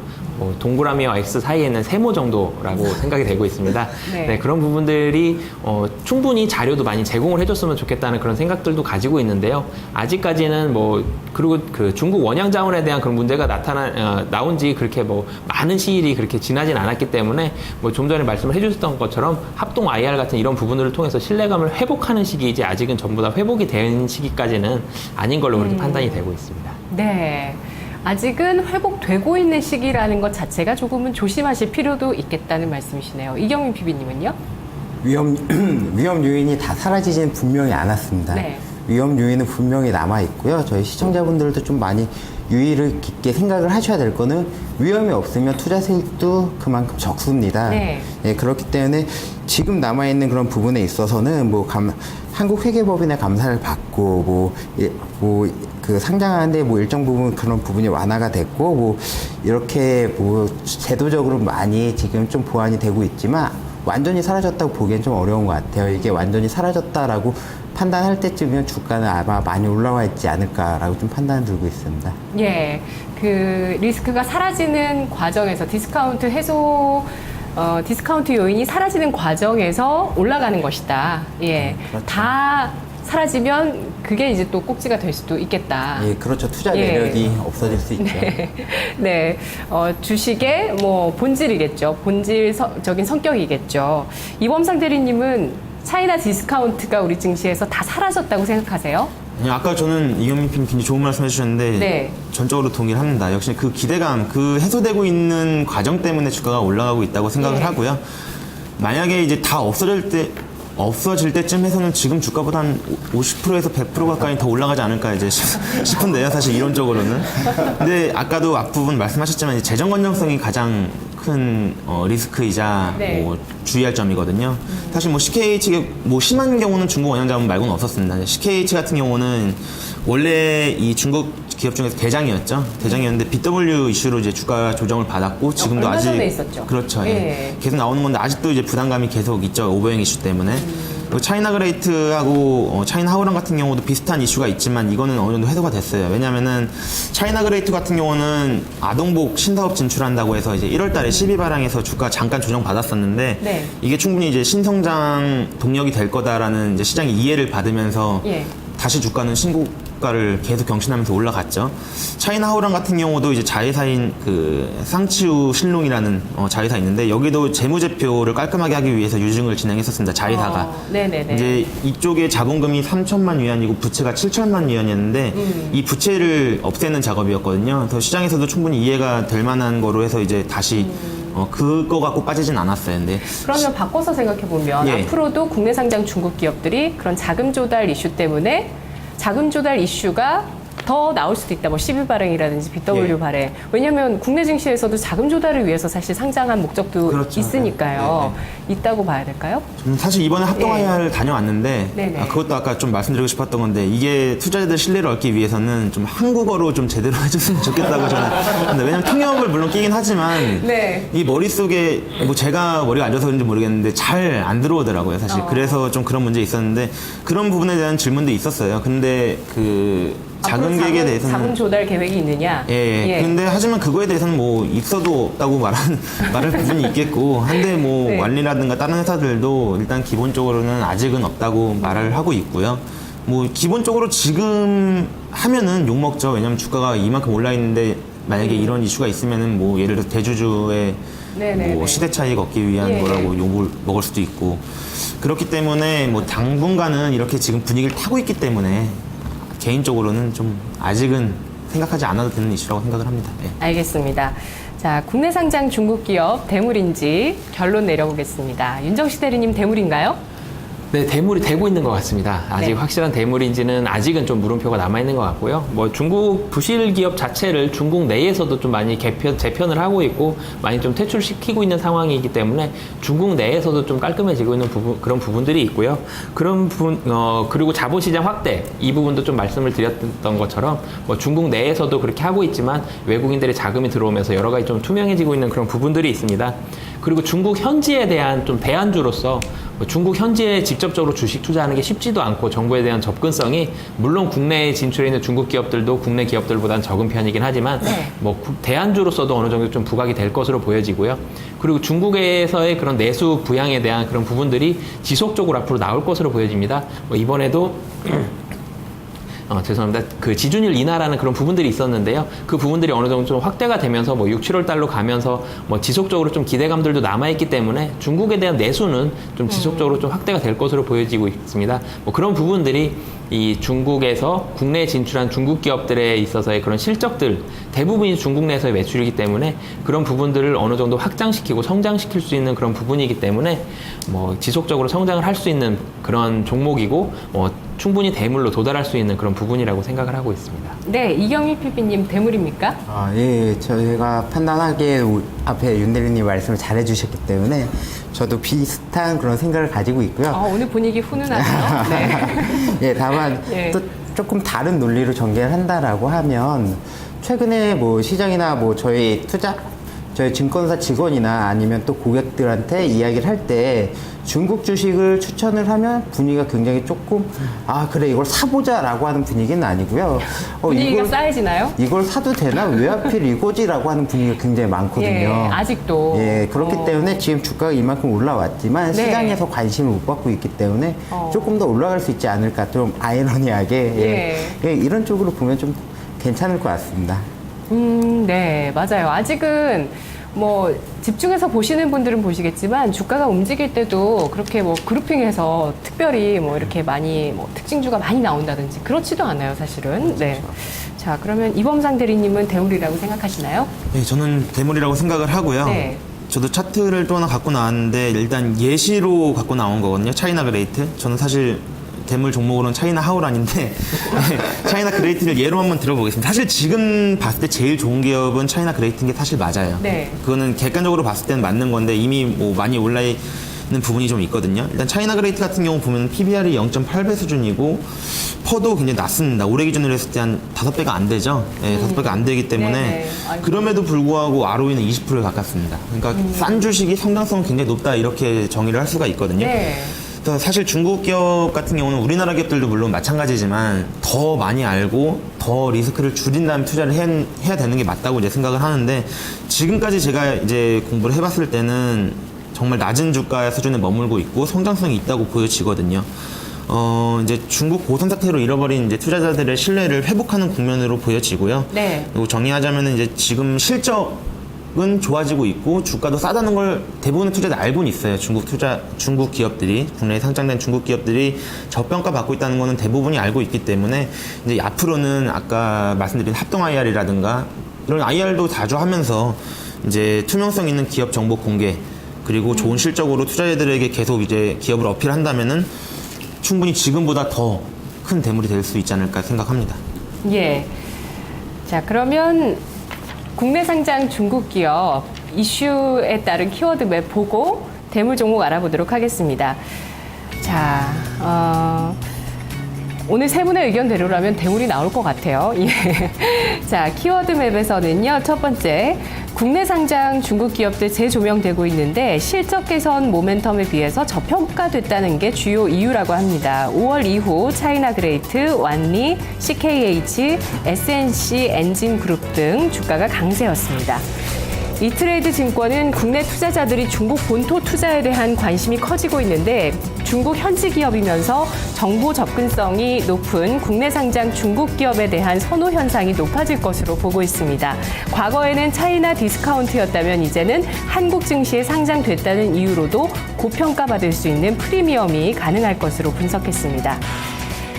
동그라미와 X 사이에는 세모 정도라고 생각이 되고 있습니다. 네. 네, 그런 부분들이 충분히 자료도 많이 제공을 해줬으면 좋겠다는 그런 생각들도 가지고 있는데요. 아직까지는 그리고 그 중국 원양 자원에 대한 그런 문제가 나온 지 그렇게 많은 시일이 그렇게 지나진 않았기 때문에 좀 전에 말씀을 해주셨던 것처럼 합동 IR 같은 이런 부분들을 통해서 신뢰감을 회복하는 시기이지 아직은 전부 다 회복이 된 시기까지는 아닌 걸로 그렇게 판단이 되고 있습니다. 네. 아직은 회복되고 있는 시기라는 것 자체가 조금은 조심하실 필요도 있겠다는 말씀이시네요. 이경민 PB님은요? 위험 요인이 다 사라지지는 분명히 않았습니다. 네. 위험 요인은 분명히 남아 있고요. 저희 시청자분들도 좀 많이 유의를 깊게 생각을 하셔야 될 거는 위험이 없으면 투자 수익도 그만큼 적습니다. 네. 예, 그렇기 때문에 지금 남아 있는 그런 부분에 있어서는 한국회계법인의 감사를 받고 그 상장하는데 일정 부분 그런 부분이 완화가 됐고 이렇게 제도적으로 많이 지금 좀 보완이 되고 있지만 완전히 사라졌다고 보기엔 좀 어려운 것 같아요. 이게 완전히 사라졌다라고 판단할 때쯤이면 주가는 아마 많이 올라와 있지 않을까라고 좀 판단을 들고 있습니다. 예. 그 리스크가 사라지는 과정에서 디스카운트 요인이 사라지는 과정에서 올라가는 것이다. 예. 그렇죠. 다 사라지면 그게 이제 또 꼭지가 될 수도 있겠다. 예, 그렇죠. 투자 예. 매력이 없어질 수 있죠. 네. 주식의 본질이겠죠. 본질적인 성격이겠죠. 이범상 대리님은 차이나 디스카운트가 우리 증시에서 다 사라졌다고 생각하세요? 아까 저는 이경민 PD님 굉장히 좋은 말씀 해주셨는데 네. 전적으로 동의를 합니다. 역시 그 기대감, 그 해소되고 있는 과정 때문에 주가가 올라가고 있다고 생각을 네. 하고요. 만약에 이제 다 없어질 때쯤 해서는 지금 주가보다 한 50%에서 100% 가까이 더 올라가지 않을까 이제 싶은데요. 사실 이론적으로는. 근데 아까도 앞부분 말씀하셨지만 이제 재정 건전성이 가장 큰 리스크이자 네. 주의할 점이거든요. 사실 CKH가 심한 경우는 중국 원양자원 말고는 없었습니다. CKH 같은 경우는 원래 이 중국 기업 중에서 대장이었는데 BW 이슈로 이제 주가 조정을 받았고 지금도 얼마 아직 전에 있었죠. 그렇죠. 예. 예. 계속 나오는 건데 아직도 이제 부담감이 계속 있죠. 오버행 이슈 때문에. 그리고 차이나그레이트하고 차이나하우랑 같은 경우도 비슷한 이슈가 있지만 이거는 어느 정도 해소가 됐어요. 왜냐면은 차이나그레이트 같은 경우는 아동복 신사업 진출한다고 해서 이제 1월달에 12발항에서 주가 잠깐 조정 받았었는데 네. 이게 충분히 이제 신성장 동력이 될 거다라는 이제 시장이 이해를 받으면서 예. 다시 주가는 신고가를 계속 경신하면서 올라갔죠. 차이나하우랑 같은 경우도 이제 자회사인 그 쌍치우 신롱이라는 자회사 있는데 여기도 재무제표를 깔끔하게 하기 위해서 유증을 진행했었습니다. 자회사가. 네네네. 이제 이쪽에 자본금이 3천만 위안이고 부채가 7천만 위안이었는데 이 부채를 없애는 작업이었거든요. 그래서 시장에서도 충분히 이해가 될 만한 거로 해서 이제 다시 그거 갖고 빠지진 않았어요. 근데 그러면 바꿔서 생각해보면 예. 앞으로도 국내 상장 중국 기업들이 그런 자금 조달 이슈 때문에 자금 조달 이슈가 더 나올 수도 있다. 12발행이라든지 BW 예. 발행. 왜냐하면 국내 증시에서도 자금 조달을 위해서 사실 상장한 목적도 그렇죠. 있으니까요. 있다고 봐야 될까요? 저는 사실 이번에 합동 예. IR을 다녀왔는데 네네. 그것도 아까 좀 말씀드리고 싶었던 건데 이게 투자자들 신뢰를 얻기 위해서는 좀 한국어로 좀 제대로 해줬으면 좋겠다고 저는 근데 왜냐면 통역을 물론 끼긴 하지만 네. 이 머릿속에 제가 머리가 안 좋아서 그런지 모르겠는데 잘 안 들어오더라고요 사실. 그래서 좀 그런 문제 있었는데 그런 부분에 대한 질문도 있었어요. 근데 그 자금 계획에 대해서는 자금 조달 계획이 있느냐? 예. 근데 하지만 그거에 대해서는 있어도 없다고 말할 부분이 있겠고 한데 네. 완리라든가 다른 회사들도 일단 기본적으로는 아직은 없다고 말을 하고 있고요. 뭐 기본적으로 지금 하면은 욕 먹죠. 왜냐면 주가가 이만큼 올라 있는데 만약에 이런 이슈가 있으면은 뭐 예를 들어 대주주의 네네네. 뭐 시대 차익 얻기 위한 예. 거라고 욕을 먹을 수도 있고 그렇기 때문에 뭐 당분간은 이렇게 지금 분위기를 타고 있기 때문에 개인적으로는 좀 아직은 생각하지 않아도 되는 이슈라고 생각을 합니다. 예. 알겠습니다. 자, 국내 상장 중국 기업 대물인지 결론 내려보겠습니다. 윤정식 대리님 대물인가요? 네, 대물이 되고 있는 것 같습니다. 아직 네. 확실한 대물인지는 아직은 좀 물음표가 남아있는 것 같고요. 뭐 중국 부실 기업 자체를 중국 내에서도 좀 많이 재편을 하고 있고 많이 좀 퇴출시키고 있는 상황이기 때문에 중국 내에서도 좀 깔끔해지고 있는 그런 부분들이 있고요. 그런 부분, 그리고 자본시장 확대 이 부분도 좀 말씀을 드렸던 것처럼 뭐 중국 내에서도 그렇게 하고 있지만 외국인들의 자금이 들어오면서 여러 가지 좀 투명해지고 있는 그런 부분들이 있습니다. 그리고 중국 현지에 대한 좀 대안주로서 중국 현지에 직접적으로 주식 투자하는 게 쉽지도 않고 정부에 대한 접근성이 물론 국내에 진출해 있는 중국 기업들도 국내 기업들보다는 적은 편이긴 하지만 네. 뭐 대안주로서도 어느 정도 좀 부각이 될 것으로 보여지고요. 그리고 중국에서의 그런 내수 부양에 대한 그런 부분들이 지속적으로 앞으로 나올 것으로 보여집니다. 뭐 이번에도 죄송합니다. 그 지준율 인하라는 그런 부분들이 있었는데요. 그 부분들이 어느 정도 좀 확대가 되면서 뭐 6, 7월 달로 가면서 뭐 지속적으로 좀 기대감들도 남아있기 때문에 중국에 대한 내수는 좀 지속적으로 좀 확대가 될 것으로 보여지고 있습니다. 뭐 그런 부분들이 이 중국에서 국내에 진출한 중국 기업들에 있어서의 그런 실적들 대부분이 중국 내에서의 매출이기 때문에 그런 부분들을 어느 정도 확장시키고 성장시킬 수 있는 그런 부분이기 때문에 뭐 지속적으로 성장을 할 수 있는 그런 종목이고 충분히 대물로 도달할 수 있는 그런 부분이라고 생각을 하고 있습니다. 네, 이경희 PP님 대물입니까? 예, 저희가 판단하기에 앞에 윤 대리님 말씀을 잘 해주셨기 때문에 저도 비슷한 그런 생각을 가지고 있고요. 오늘 분위기 훈훈하네요. 네. 예, 다만 예. 또 조금 다른 논리로 전개를 한다라고 하면 최근에 뭐 시장이나 뭐 저희 증권사 직원이나 아니면 또 고객들한테 이야기를 할 때 중국 주식을 추천을 하면 분위기가 굉장히 조금 그래 이걸 사보자라고 하는 분위기는 아니고요. 분위기가 쌓여지나요? 이걸 사도 되나? 왜 하필 이거지라고 하는 분위기가 굉장히 많거든요. 예, 아직도. 예, 그렇기 때문에 지금 주가가 이만큼 올라왔지만 네. 시장에서 관심을 못 받고 있기 때문에 조금 더 올라갈 수 있지 않을까 좀 아이러니하게 예, 이런 쪽으로 보면 좀 괜찮을 것 같습니다. 네, 맞아요. 아직은 뭐 집중해서 보시는 분들은 보시겠지만 주가가 움직일 때도 그렇게 뭐 그룹핑해서 특별히 뭐 이렇게 많이 뭐 특징주가 많이 나온다든지 그렇지도 않아요, 사실은. 네. 자, 그러면 이범상 대리님은 대물이라고 생각하시나요? 네, 저는 대물이라고 생각을 하고요. 네. 저도 차트를 또 하나 갖고 나왔는데 일단 예시로 갖고 나온 거거든요. 차이나 그레이트. 저는 사실 대물 종목으로는 차이나 하울안인데 차이나 그레이트를 예로 한번 들어보겠습니다. 사실 지금 봤을 때 제일 좋은 기업은 차이나 그레이트인 게 사실 맞아요. 네. 그거는 객관적으로 봤을 때는 맞는 건데 이미 뭐 많이 올라 있는 부분이 좀 있거든요. 일단 차이나 그레이트 같은 경우 보면 PBR이 0.8배 수준이고 퍼도 굉장히 낮습니다. 올해 기준으로 했을 때 한 5배가 안 되죠. 네, 5배가 안 되기 때문에 네네. 아이고. 그럼에도 불구하고 ROE는 20%에 가깝습니다. 그러니까 싼 주식이 성장성은 굉장히 높다 이렇게 정의를 할 수가 있거든요. 네. 그래서 사실 중국 기업 같은 경우는 우리나라 기업들도 물론 마찬가지지만 더 많이 알고 더 리스크를 줄인 다음에 투자를 해야 되는 게 맞다고 이제 생각을 하는데 지금까지 제가 이제 공부를 해봤을 때는 정말 낮은 주가 수준에 머물고 있고 성장성이 있다고 보여지거든요. 이제 중국 고선 사태로 잃어버린 이제 투자자들의 신뢰를 회복하는 국면으로 보여지고요. 네. 그리고 정리하자면은 이제 지금 실적은 좋아지고 있고 주가도 싸다는 걸 대부분의 투자자들 알고는 있어요. 중국 기업들이 국내에 상장된 중국 기업들이 저평가 받고 있다는 거는 대부분이 알고 있기 때문에 이제 앞으로는 아까 말씀드린 합동 IR이라든가 이런 IR도 자주 하면서 이제 투명성 있는 기업 정보 공개 그리고 좋은 실적으로 투자자들에게 계속 이제 기업을 어필한다면은 충분히 지금보다 더 큰 대물이 될 수 있지 않을까 생각합니다. 예. 자, 그러면 국내 상장 중국 기업 이슈에 따른 키워드 맵 보고 대물 종목 알아보도록 하겠습니다. 자, 오늘 세 분의 의견대로라면 대물이 나올 것 같아요. 예. 자, 키워드 맵에서는요, 첫 번째, 국내 상장 중국 기업들 재조명되고 있는데 실적 개선 모멘텀에 비해서 저평가됐다는 게 주요 이유라고 합니다. 5월 이후 차이나 그레이트, 완리, CKH, SNC 엔진그룹 등 주가가 강세였습니다. 이트레이드 증권은 국내 투자자들이 중국 본토 투자에 대한 관심이 커지고 있는데 중국 현지 기업이면서 정보 접근성이 높은 국내 상장 중국 기업에 대한 선호 현상이 높아질 것으로 보고 있습니다. 과거에는 차이나 디스카운트였다면 이제는 한국 증시에 상장됐다는 이유로도 고평가받을 수 있는 프리미엄이 가능할 것으로 분석했습니다.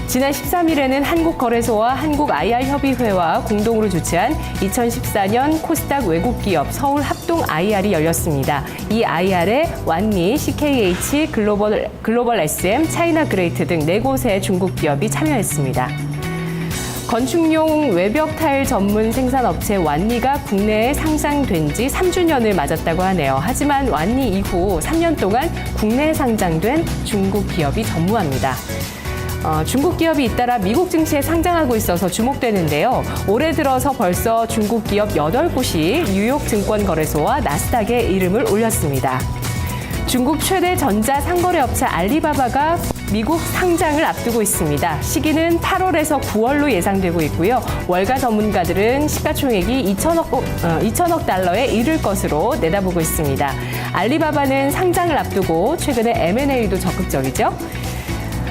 지난 13일에는 한국거래소와 한국IR협의회와 공동으로 주최한 2014년 코스닥 외국기업 서울 합동 IR이 열렸습니다. 이 IR에 완리, CKH, 글로벌 SM, 차이나 그레이트 등 4곳의 중국 기업이 참여했습니다. 건축용 외벽 타일 전문 생산업체 완리가 국내에 상장된 지 3주년을 맞았다고 하네요. 하지만 완리 이후 3년 동안 국내에 상장된 중국 기업이 전무합니다. 중국 기업이 잇따라 미국 증시에 상장하고 있어서 주목되는데요. 올해 들어서 벌써 중국 기업 8곳이 뉴욕 증권거래소와 나스닥에 이름을 올렸습니다. 중국 최대 전자 상거래 업체 알리바바가 미국 상장을 앞두고 있습니다. 시기는 8월에서 9월로 예상되고 있고요. 월가 전문가들은 시가총액이 2천억 달러에 이를 것으로 내다보고 있습니다. 알리바바는 상장을 앞두고 최근에 M&A도 적극적이죠.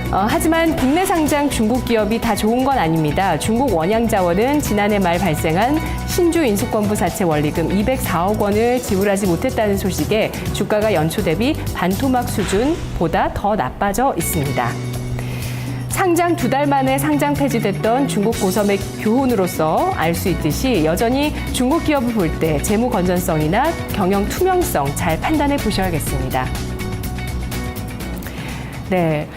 하지만 국내 상장 중국 기업이 다 좋은 건 아닙니다. 중국 원양자원은 지난해 말 발생한 신주 인수권부 사채 원리금 204억 원을 지불하지 못했다는 소식에 주가가 연초 대비 반토막 수준보다 더 나빠져 있습니다. 상장 2달 만에 상장 폐지됐던 중국 고섬의 교훈으로서 알 수 있듯이 여전히 중국 기업을 볼 때 재무 건전성이나 경영 투명성 잘 판단해 보셔야겠습니다. 네,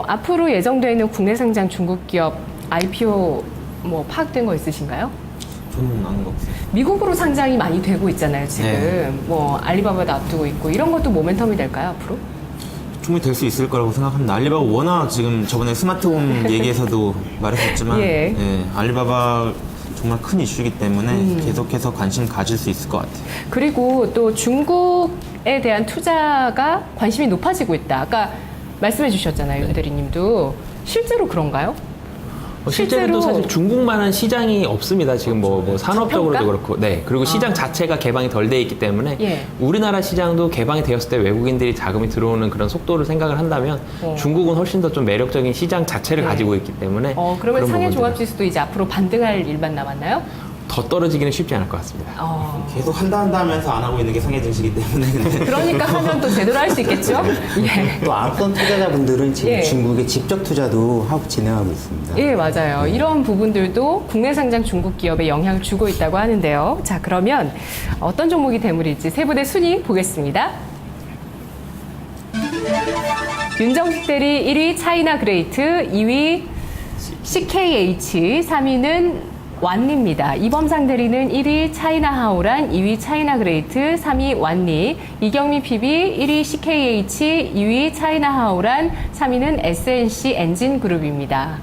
앞으로 예정되어 있는 국내 상장 중국 기업 IPO 파악된 거 있으신가요? 저는 아는 거 없어요. 미국으로 상장이 많이 되고 있잖아요, 지금. 네. 알리바바도 앞두고 있고 이런 것도 모멘텀이 될까요, 앞으로? 충분히 될 수 있을 거라고 생각합니다. 알리바바 워낙 지금 저번에 스마트홈 얘기에서도 말했었지만 예. 알리바바 정말 큰 이슈이기 때문에 계속해서 관심 가질 수 있을 것 같아요. 그리고 또 중국에 대한 투자가 관심이 높아지고 있다. 아까 말씀해 주셨잖아요, 유 대리님도. 실제로 그런가요? 실제로 사실 중국만한 시장이 없습니다. 지금 산업적으로도 저평가? 그렇고, 네. 그리고 시장 자체가 개방이 덜 돼 있기 때문에 예. 우리나라 시장도 개방이 되었을 때 외국인들이 자금이 들어오는 그런 속도를 생각을 한다면 중국은 훨씬 더 좀 매력적인 시장 자체를 예. 가지고 있기 때문에 그러면 그런 상해 부분들은 종합지수도 이제 앞으로 반등할 일만 남았나요? 더 떨어지기는 쉽지 않을 것 같습니다. 계속 한다 하면서 안 하고 있는 게 상해 증시이기 때문에 그러니까 하면 또 제대로 할 수 있겠죠? 예. 또 앞선 투자자분들은 지금 예. 중국에 직접 투자도 하고 진행하고 있습니다. 예, 맞아요. 이런 부분들도 국내 상장 중국 기업에 영향을 주고 있다고 하는데요. 자, 그러면 어떤 종목이 대물일지 세 분의 순위 보겠습니다. 윤정식 대리 1위 차이나 그레이트, 2위 CKH, 3위는 완리입니다. 이범상 대리는 1위 차이나 하오란, 2위 차이나 그레이트, 3위 완리, 이경미 PB 1위 CKH, 2위 차이나 하오란, 3위는 SNC 엔진 그룹입니다.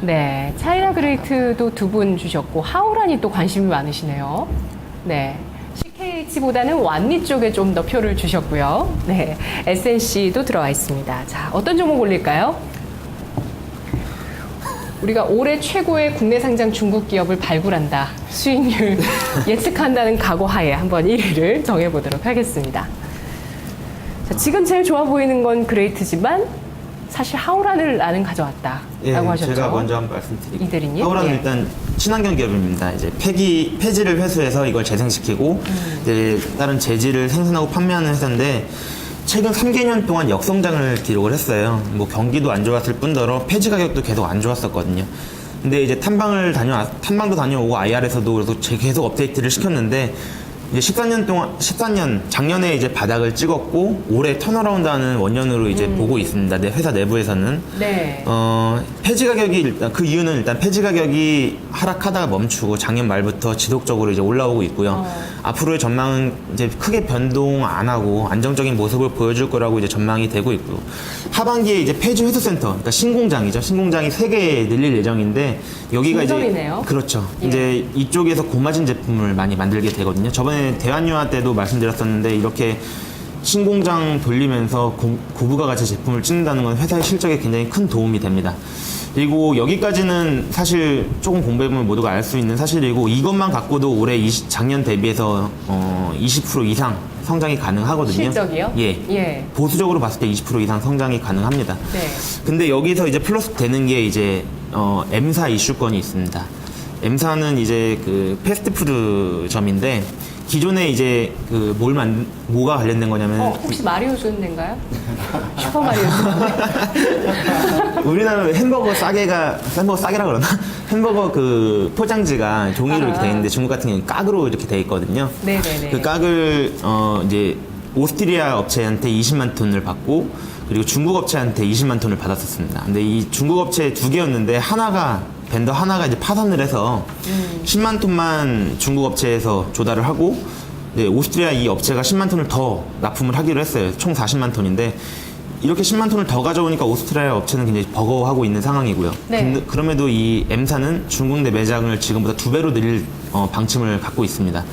네, 차이나 그레이트도 2분 주셨고 하오란이 또 관심이 많으시네요. 네. CKH보다는 완리 쪽에 좀 더 표를 주셨고요. 네, SNC도 들어와 있습니다. 자, 어떤 종목 올릴까요? 우리가 올해 최고의 국내 상장 중국 기업을 발굴한다. 수익률 예측한다는 각오하에 한번 1위를 정해보도록 하겠습니다. 자, 지금 제일 좋아 보이는 건 그레이트지만 사실 하오란을 나는 가져왔다라고 하셨죠. 제가 먼저 한번 말씀드릴게요. 이 대리님. 하오란은 예. 일단 친환경 기업입니다. 이제 폐지를 회수해서 이걸 재생시키고 이제 다른 재질을 생산하고 판매하는 회사인데 최근 3개년 동안 역성장을 기록을 했어요. 경기도 안 좋았을 뿐더러 폐지 가격도 계속 안 좋았었거든요. 근데 이제 탐방도 다녀오고 IR에서도 그래서 계속 업데이트를 시켰는데 이제 14년 작년에 이제 바닥을 찍었고 올해 턴어라운드하는 원년으로 이제 보고 있습니다. 회사 내부에서는. 네. 폐지 가격이 일단 그 이유는 일단 폐지 가격이 하락하다가 멈추고 작년 말부터 지속적으로 이제 올라오고 있고요. 앞으로의 전망은 이제 크게 변동 안 하고 안정적인 모습을 보여줄 거라고 이제 전망이 되고 있고요. 하반기에 이제 폐지 회수센터, 그러니까 신공장이죠. 신공장이 3개 늘릴 예정인데 여기가 중점이네요. 이제 그렇죠. 예. 이제 이쪽에서 고마진 제품을 많이 만들게 되거든요. 저번에 대한유화 때도 말씀드렸었는데 이렇게 신공장 돌리면서 고부가 가치 제품을 찍는다는 건 회사의 실적에 굉장히 큰 도움이 됩니다. 그리고 여기까지는 사실 조금 공부해보면 모두가 알 수 있는 사실이고 이것만 갖고도 올해 작년 대비해서 20% 이상 성장이 가능하거든요. 실적이요? 예. 예. 보수적으로 봤을 때 20% 이상 성장이 가능합니다. 네. 근데 여기서 이제 플러스 되는 게 이제 M사 이슈권이 있습니다. M사는 이제 그 패스트푸드점인데 기존에 이제 그 뭐가 관련된 거냐면 혹시 마리오 존인가요? 슈퍼 마리오 존. 우리나라는 햄버거 싸게라 그러나? 햄버거 그 포장지가 종이로 이렇게 돼 있는데 중국 같은 경우는 깍으로 이렇게 돼 있거든요. 네네네. 그 깍을 이제 오스트리아 업체한테 20만 톤을 받고 그리고 중국 업체한테 20만 톤을 받았었습니다. 근데 이 중국 업체 두 개였는데 벤더 하나가 이제 파산을 해서 10만 톤만 중국 업체에서 조달을 하고 네, 오스트리아 이 업체가 10만 톤을 더 납품을 하기로 했어요. 총 40만 톤인데 이렇게 10만 톤을 더 가져오니까 오스트리아 업체는 굉장히 버거워하고 있는 상황이고요. 네. 근데 그럼에도 이 M사는 중국 내 매장을 지금보다 2배로 늘릴 방침을 갖고 있습니다.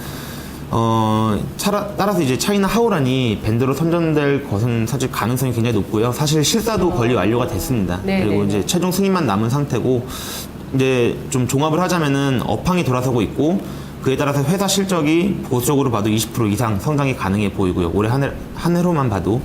따라서 이제 차이나 하오란이 벤더로 선정될 것은 사실 가능성이 굉장히 높고요. 사실 실사도 권리 완료가 됐습니다. 네, 그리고 네, 이제 최종 승인만 남은 상태고 이제 좀 종합을 하자면은 업황이 돌아서고 있고 그에 따라서 회사 실적이 보수적으로 봐도 20% 이상 성장이 가능해 보이고요. 올해 한 해로만 봐도.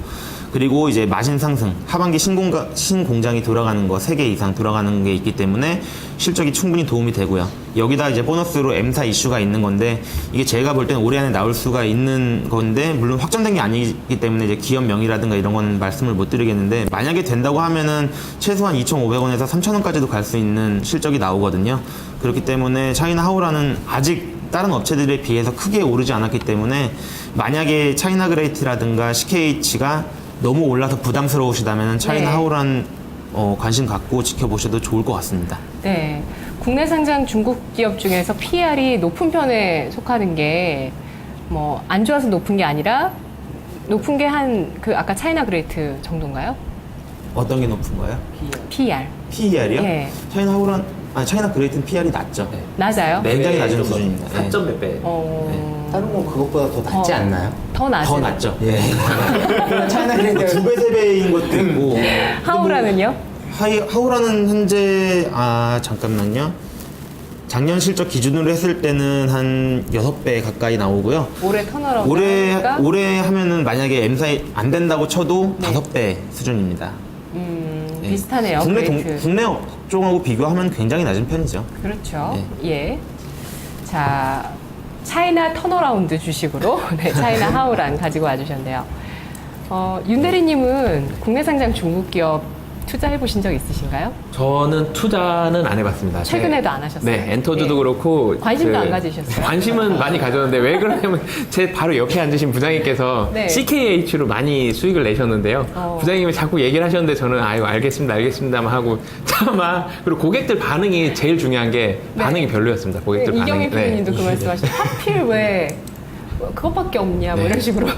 그리고 이제 마진 상승, 하반기 신공장이 돌아가는 거 3개 이상 돌아가는 게 있기 때문에 실적이 충분히 도움이 되고요. 여기다 이제 보너스로 M사 이슈가 있는 건데 이게 제가 볼 때는 올해 안에 나올 수가 있는 건데 물론 확정된 게 아니기 때문에 이제 기업 명의라든가 이런 건 말씀을 못 드리겠는데 만약에 된다고 하면은 최소한 2,500원에서 3,000원까지도 갈 수 있는 실적이 나오거든요. 그렇기 때문에 차이나 하오라는 아직 다른 업체들에 비해서 크게 오르지 않았기 때문에 만약에 차이나 그레이트라든가 CKH가 너무 올라서 부담스러우시다면 차이나 네. 하오란 관심 갖고 지켜보셔도 좋을 것 같습니다. 네. 국내 상장 중국 기업 중에서 PR이 높은 편에 속하는 게 뭐 안 좋아서 높은 게 아니라 높은 게 한 그 아까 차이나 그레이트 정도인가요? 어떤 게 높은가요? PR. PER이요? 예. 차이나 그레이트는 PR이 낮죠. 낮아요? 굉장히 낮은 수준입니다. 4점 몇 배. 다른 건 그것보다 더 낫지 않나요? 더 낮은. 더 낮죠. 예. 차이나 그레이트 2배, 3배인 것도 있고. 하오라는요? 하오라는 현재, 잠깐만요. 작년 실적 기준으로 했을 때는 한 6배 가까이 나오고요. 올해 턴어라운드 올해 하면은 만약에 M사 안 된다고 쳐도 5배 수준입니다. 예. 비슷하네요. 그레이트. 국내 업종하고 비교하면 굉장히 낮은 편이죠. 그렇죠. 예. 자, 차이나 턴어라운드 주식으로 네, 차이나 하오란 가지고 와주셨네요. 윤 대리님은 국내 상장 중국 기업 투자해 보신 적 있으신가요? 저는 투자는 안 해봤습니다. 최근에도 안 하셨어요? 네, 엔터주도 예. 그렇고 관심도 안 가지셨어요? 관심은 많이 가졌는데 왜 그러냐면 제 바로 옆에 앉으신 부장님께서 네. CKH로 많이 수익을 내셨는데요. 부장님이 자꾸 얘기를 하셨는데 저는 아유 알겠습니다만 하고 참아. 그리고 고객들 반응이 제일 중요한 게 네. 반응이 별로였습니다. 고객들 네, 반응이. 이경희 PD님도 그 말씀하시죠. 하필 왜 그것밖에 없냐 뭐 네. 이런 식으로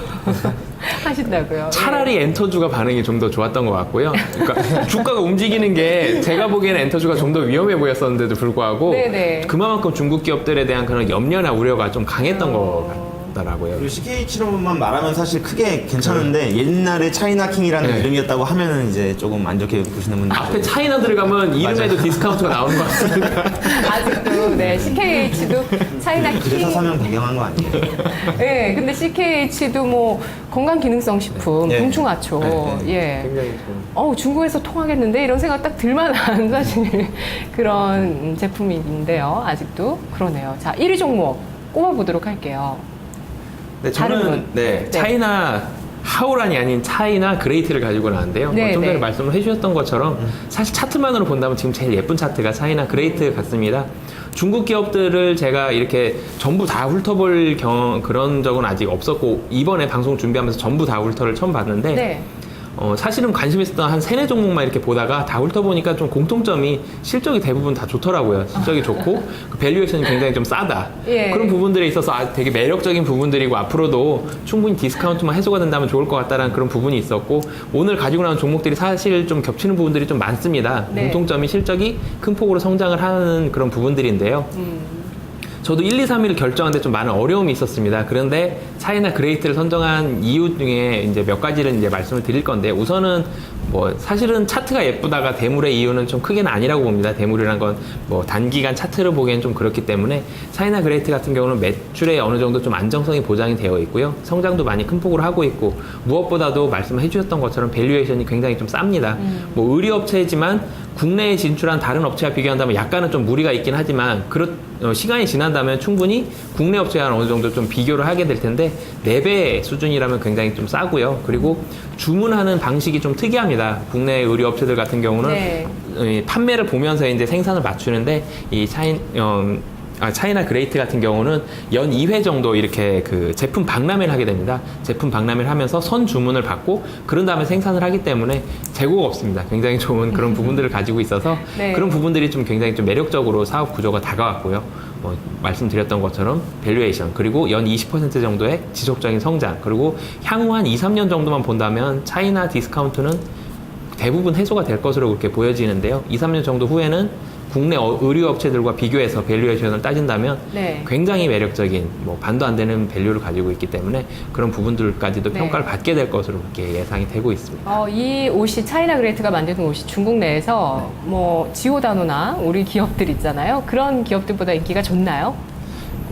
하신다고요. 차라리 엔터주가 반응이 좀 더 좋았던 것 같고요. 그러니까 주가가 움직이는 게 제가 보기에는 엔터주가 좀 더 위험해 보였었는데도 불구하고 네네. 그만큼 중국 기업들에 대한 그런 염려나 우려가 좀 강했던 것 같더라고요. 그리고 CKH로만 말하면 사실 크게 괜찮은데 옛날에 차이나킹이라는 네. 이름이었다고 하면은 이제 조금 안 좋게 보시는 분들. 앞에 차이나 들어가면 이름에도 디스카운트가 나오는 것 같습니다. 아직도 네 CKH도 차이나 그래서 킹. 서명 변경한 거 아니에요? 네, 근데 CKH도 뭐 건강기능성 식품, 네. 동충하초, 예. 굉장히 좀. 중국에서 통하겠는데 이런 생각 딱 들만한 사실 그런 제품인데요. 아직도 그러네요. 자, 1위 종목 꼽아보도록 할게요. 네, 다른 저는 분. 네, 차이나 하오란이 아닌 차이나 그레이트를 가지고 나왔는데요. 네, 좀 전에 네. 말씀을 해주셨던 것처럼 사실 차트만으로 본다면 지금 제일 예쁜 차트가 차이나 그레이트 같습니다. 중국 기업들을 제가 이렇게 전부 다 훑어볼 그런 적은 아직 없었고 이번에 방송 준비하면서 전부 다 훑어를 처음 봤는데 네. 사실은 관심 있었던 한 3-4종목만 이렇게 보다가 다 훑어보니까 좀 공통점이 실적이 대부분 다 좋더라고요. 실적이 좋고 그 밸류에이션이 굉장히 좀 싸다. 예. 그런 부분들에 있어서 되게 매력적인 부분들이고 앞으로도 충분히 디스카운트만 해소가 된다면 좋을 것 같다는 그런 부분이 있었고 오늘 가지고 나온 종목들이 사실 좀 겹치는 부분들이 좀 많습니다. 네. 공통점이 실적이 큰 폭으로 성장을 하는 그런 부분들인데요. 저도 1, 2, 3위를 결정하는데 좀 많은 어려움이 있었습니다. 그런데 차이나 그레이트를 선정한 이유 중에 이제 몇 가지를 이제 말씀을 드릴 건데, 우선은 뭐 사실은 차트가 예쁘다가 대물의 이유는 좀 크게는 아니라고 봅니다. 대물이란 건 뭐 단기간 차트를 보기엔 좀 그렇기 때문에 차이나 그레이트 같은 경우는 매출에 어느 정도 좀 안정성이 보장이 되어 있고요. 성장도 많이 큰 폭으로 하고 있고, 무엇보다도 말씀해 주셨던 것처럼 밸류에이션이 굉장히 좀 쌉니다. 뭐 의류업체지만 국내에 진출한 다른 업체와 비교한다면 약간은 좀 무리가 있긴 하지만, 시간이 지난다면 충분히 국내 업체와 어느 정도 좀 비교를 하게 될 텐데, 4배 수준이라면 굉장히 좀 싸고요. 그리고 주문하는 방식이 좀 특이합니다. 국내 의류 업체들 같은 경우는 네. 판매를 보면서 이제 생산을 맞추는데, 이 차이나 그레이트 같은 경우는 연 2회 정도 이렇게 그 제품 박람회를 하게 됩니다. 제품 박람회를 하면서 선 주문을 받고 그런 다음에 생산을 하기 때문에 재고가 없습니다. 굉장히 좋은 그런 부분들을 가지고 있어서 네. 그런 부분들이 좀 굉장히 좀 매력적으로 사업 구조가 다가왔고요. 말씀드렸던 것처럼 밸류에이션, 그리고 연 20% 정도의 지속적인 성장, 그리고 향후 한 2, 3년 정도만 본다면 차이나 디스카운트는 대부분 해소가 될 것으로 그렇게 보여지는데요. 2, 3년 정도 후에는 국내 의류 업체들과 비교해서 밸류에이션을 따진다면 네. 굉장히 매력적인 뭐 반도 안 되는 밸류를 가지고 있기 때문에 그런 부분들까지도 네. 평가를 받게 될 것으로 그렇게 예상이 되고 있습니다. 이 옷이 차이나 그레이트가 만드는 옷이 중국 내에서 뭐 지오다노나 우리 기업들 있잖아요. 그런 기업들보다 인기가 좋나요?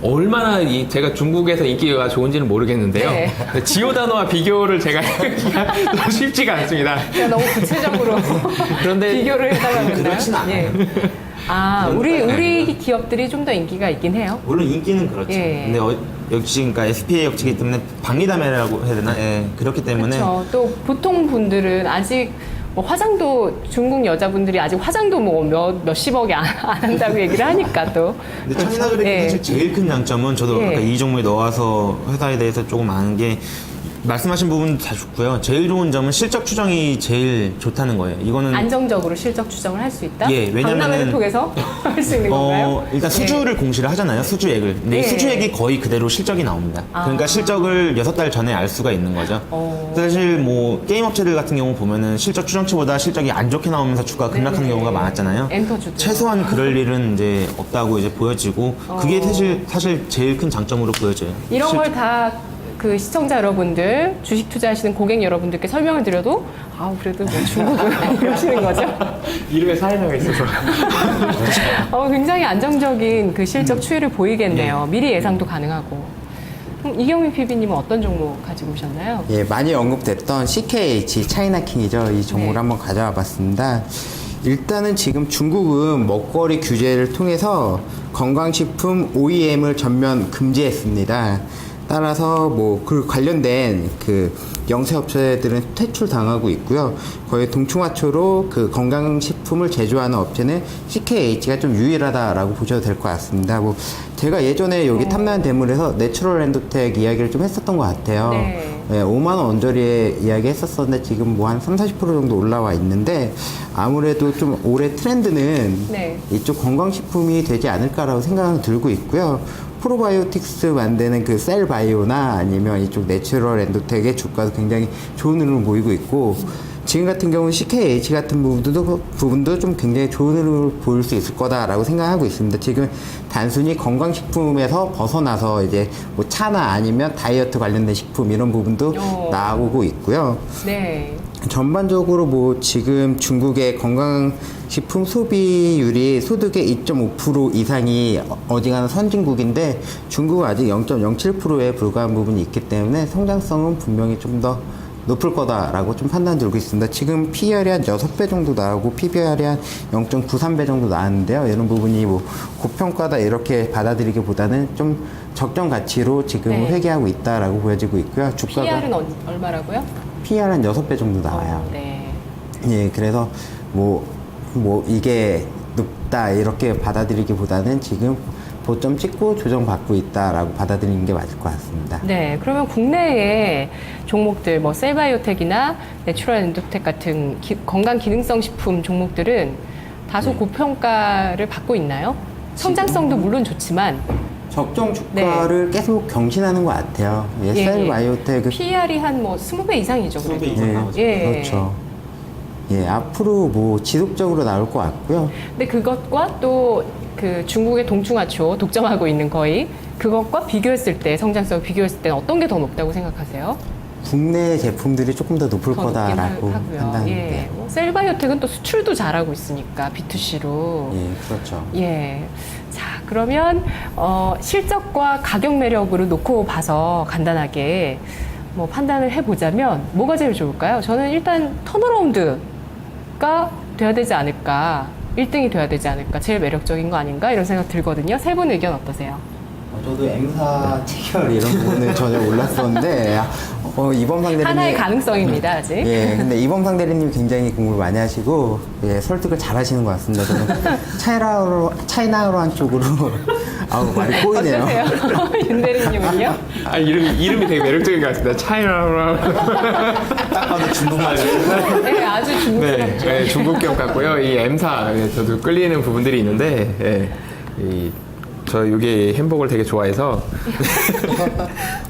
얼마나 제가 중국에서 인기가 좋은지는 모르겠는데요. 네. 지오다노와 비교를 제가 하기가 너무 쉽지가 않습니다. 제가 너무 구체적으로 그런데 비교를 해달라고 그렇진 했나요? 예. 우리 기업들이 좀 더 인기가 있긴 해요. 물론 인기는 그렇죠. 예. 근데 역시 그러니까 SPA 업체이기 때문에 박리담회라고 해야 되나? 예, 그렇기 때문에 그렇죠. 또 보통 분들은 아직 뭐 화장도 중국 여자분들이 아직 화장도 뭐 몇십억이 안 한다고 얘기를 하니까 또. 근데 차이나 그레이트 예. 사실 제일 큰 장점은 저도 예. 아까 이 종목에 넣어서 회사에 대해서 조금 아는 게, 말씀하신 부분 다 좋고요. 제일 좋은 점은 실적 추정이 제일 좋다는 거예요. 이거는 안정적으로 실적 추정을 할 수 있다? 예, 왜냐면은- 박람회를 통해서 할 수 있는 건가요? 일단 수주를 공시를 하잖아요. 수주액을. 근데 예. 이 수주액이 거의 그대로 실적이 나옵니다. 그러니까 실적을 6달 전에 알 수가 있는 거죠. 사실 뭐 게임 업체들 같은 경우 보면은 실적 추정치보다 실적이 안 좋게 나오면서 주가가 급락하는 네. 경우가 많았잖아요. 엔터주도. 최소한 그럴 일은 이제 없다고 이제 보여지고, 그게 사실 제일 큰 장점으로 보여져요. 이런 걸 다 그 시청자 여러분들, 주식 투자하시는 고객 여러분들께 설명을 드려도 그래도 뭐 중국은 이러시는 거죠? 이름에 사회자가 있어서 굉장히 안정적인 그 실적 추이를 보이겠네요. 미리 예상도 가능하고. 그럼 이경민 PB님은 어떤 종목 가지고 오셨나요? 예, 많이 언급됐던 CKH 차이나킹이죠. 이 종목을 네. 한번 가져와 봤습니다. 일단은 지금 중국은 먹거리 규제를 통해서 건강식품 OEM을 전면 금지했습니다. 따라서 뭐 그 관련된 그 영세업체들은 퇴출 당하고 있고요. 거의 동충하초로 그 건강식품을 제조하는 업체는 CKH가 좀 유일하다라고 보셔도 될 것 같습니다. 뭐 제가 예전에 여기 탐나는 대물에서 내추럴 엔도텍 이야기를 좀 했었던 것 같아요. 네. 5만 원 언저리에 이야기 했었었는데 지금 뭐 한 30-40% 정도 올라와 있는데, 아무래도 좀 올해 트렌드는 네. 이쪽 건강식품이 되지 않을까라고 생각은 들고 있고요. 프로바이오틱스 만드는 그 셀바이오나 아니면 이쪽 내추럴 엔도텍의 주가도 굉장히 좋은 흐름을 보이고 있고, 지금 같은 경우는 CKH 같은 부분도 좀 굉장히 좋은 흐름을 보일 수 있을 거다라고 생각하고 있습니다. 지금 단순히 건강식품에서 벗어나서 이제 뭐 차나 아니면 다이어트 관련된 식품 이런 부분도 나오고 있고요. 네. 전반적으로 뭐 지금 중국의 건강식품 소비율이 소득의 2.5% 이상이 어지간한 선진국인데, 중국은 아직 0.07%에 불과한 부분이 있기 때문에 성장성은 분명히 좀 더 높을 거다라고 좀 판단 들고 있습니다. 지금 PER이 한 6배 정도 나오고 PBR이 한 0.93배 정도 나왔는데요. 이런 부분이 뭐 고평가다 이렇게 받아들이기보다는 좀 적정 가치로 지금 네. 회귀하고 있다라고 보여지고 있고요. 주가가 PR은 얼마라고요? PER 한 6배 정도 나와요. 네. 예, 그래서 뭐 이게 높다 이렇게 받아들이기보다는 지금 고점 찍고 조정받고 있다라고 받아들이는 게 맞을 것 같습니다. 네, 그러면 국내의 종목들, 뭐 셀바이오텍이나 내추럴 엔도텍 같은 건강 기능성 식품 종목들은 다소 고평가를 받고 있나요? 성장성도 물론 좋지만 적정 주가를 계속 경신하는 것 같아요. 예, 셀바이오텍 PER이 한 뭐 20배 이상이죠, 그래도. 20배 이상 나오죠. 예. 그렇죠. 예, 앞으로 뭐 지속적으로 나올 것 같고요. 근데 그것과 또 그 중국의 동충하초 독점하고 있는 거의 그것과 비교했을 때 성장성 비교했을 때는 어떤 게 더 높다고 생각하세요? 국내 제품들이 조금 더 높을 더 높긴 거다라고 하고요. 판단합니다. 예. 뭐 셀바이오텍은 또 수출도 잘하고 있으니까 B2C로. 예, 그렇죠. 예. 자, 그러면 실적과 가격 매력으로 놓고 봐서 간단하게 뭐 판단을 해보자면 뭐가 제일 좋을까요? 저는 일단 턴어라운드가 돼야 되지 않을까, 1등이 돼야 되지 않을까, 제일 매력적인 거 아닌가 이런 생각 들거든요. 세 분 의견 어떠세요? 저도 M사 체결 이런 부분은 전혀 몰랐었는데 이범상 대리님 하나의 가능성입니다, 아직. 예, 근데 이범상 대리님 굉장히 공부를 많이 하시고 예, 설득을 잘 하시는 것 같습니다. 저는 차이나로 쪽으로 아우 말이 꼬이네요. 어떠세요? 윤 대리님은요? 아, 이름이 되게 매력적인 것 같습니다. 차이나. 딱 봐도 중국말. 네, 아주 네, 중국스럽죠. 네, 중국격 같고요. 이 M사, 네, 저도 끌리는 부분들이 있는데, 예, 저 여기 햄버거를 되게 좋아해서